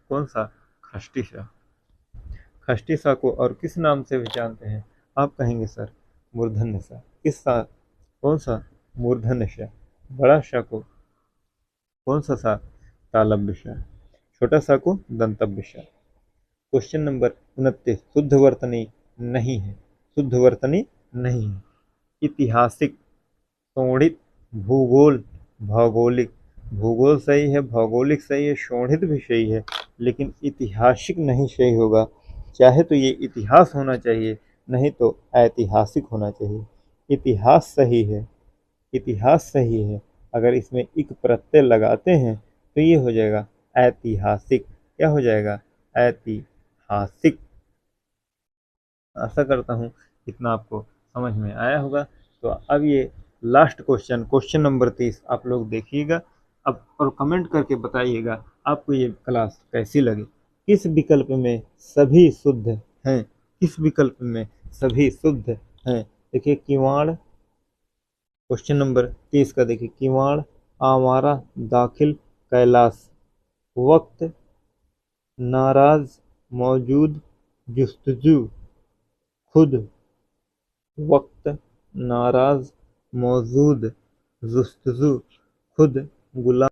कौन सा? खष्टी सा। खष्टी सा को और किस नाम से भी जानते हैं? आप कहेंगे सर मूर्धन्य सा। किस सा? कौन सा? मूर्धन्य सा। बड़ा सा को कौन सा सा? तालव्य सा। छोटा सा को दंतव्य सा। क्वेश्चन नंबर 29, शुद्ध वर्तनी नहीं है। शुद्ध वर्तनी नहीं है। ऐतिहासिक, शोणित, भूगोल, भौगोलिक। भूगोल सही है, भौगोलिक सही है, शोणित भी सही है, लेकिन ऐतिहासिक नहीं सही होगा। चाहे तो ये इतिहास होना चाहिए, नहीं तो ऐतिहासिक होना चाहिए। इतिहास सही है, इतिहास सही है। अगर इसमें इक प्रत्यय लगाते हैं तो ये हो जाएगा ऐतिहासिक। क्या हो जाएगा? ऐतिहासिक। आशा करता हूँ इतना आपको समझ में आया होगा। तो अब ये लास्ट क्वेश्चन, क्वेश्चन नंबर 30 आप लोग देखिएगा अब और कमेंट करके बताइएगा आपको ये क्लास कैसी लगी। किस विकल्प में सभी शुद्ध हैं? किस विकल्प में सभी शुद्ध हैं? देखिए किवाड़, क्वेश्चन नंबर 30 का देखिए, किवाड़, आवारा, दाखिल, कैलाश, वक्त, नाराज, मौजूद, जुस्तजू, खुद। वक्त, नाराज, मौजूद, जुस्तजू, खुद, गुलाम।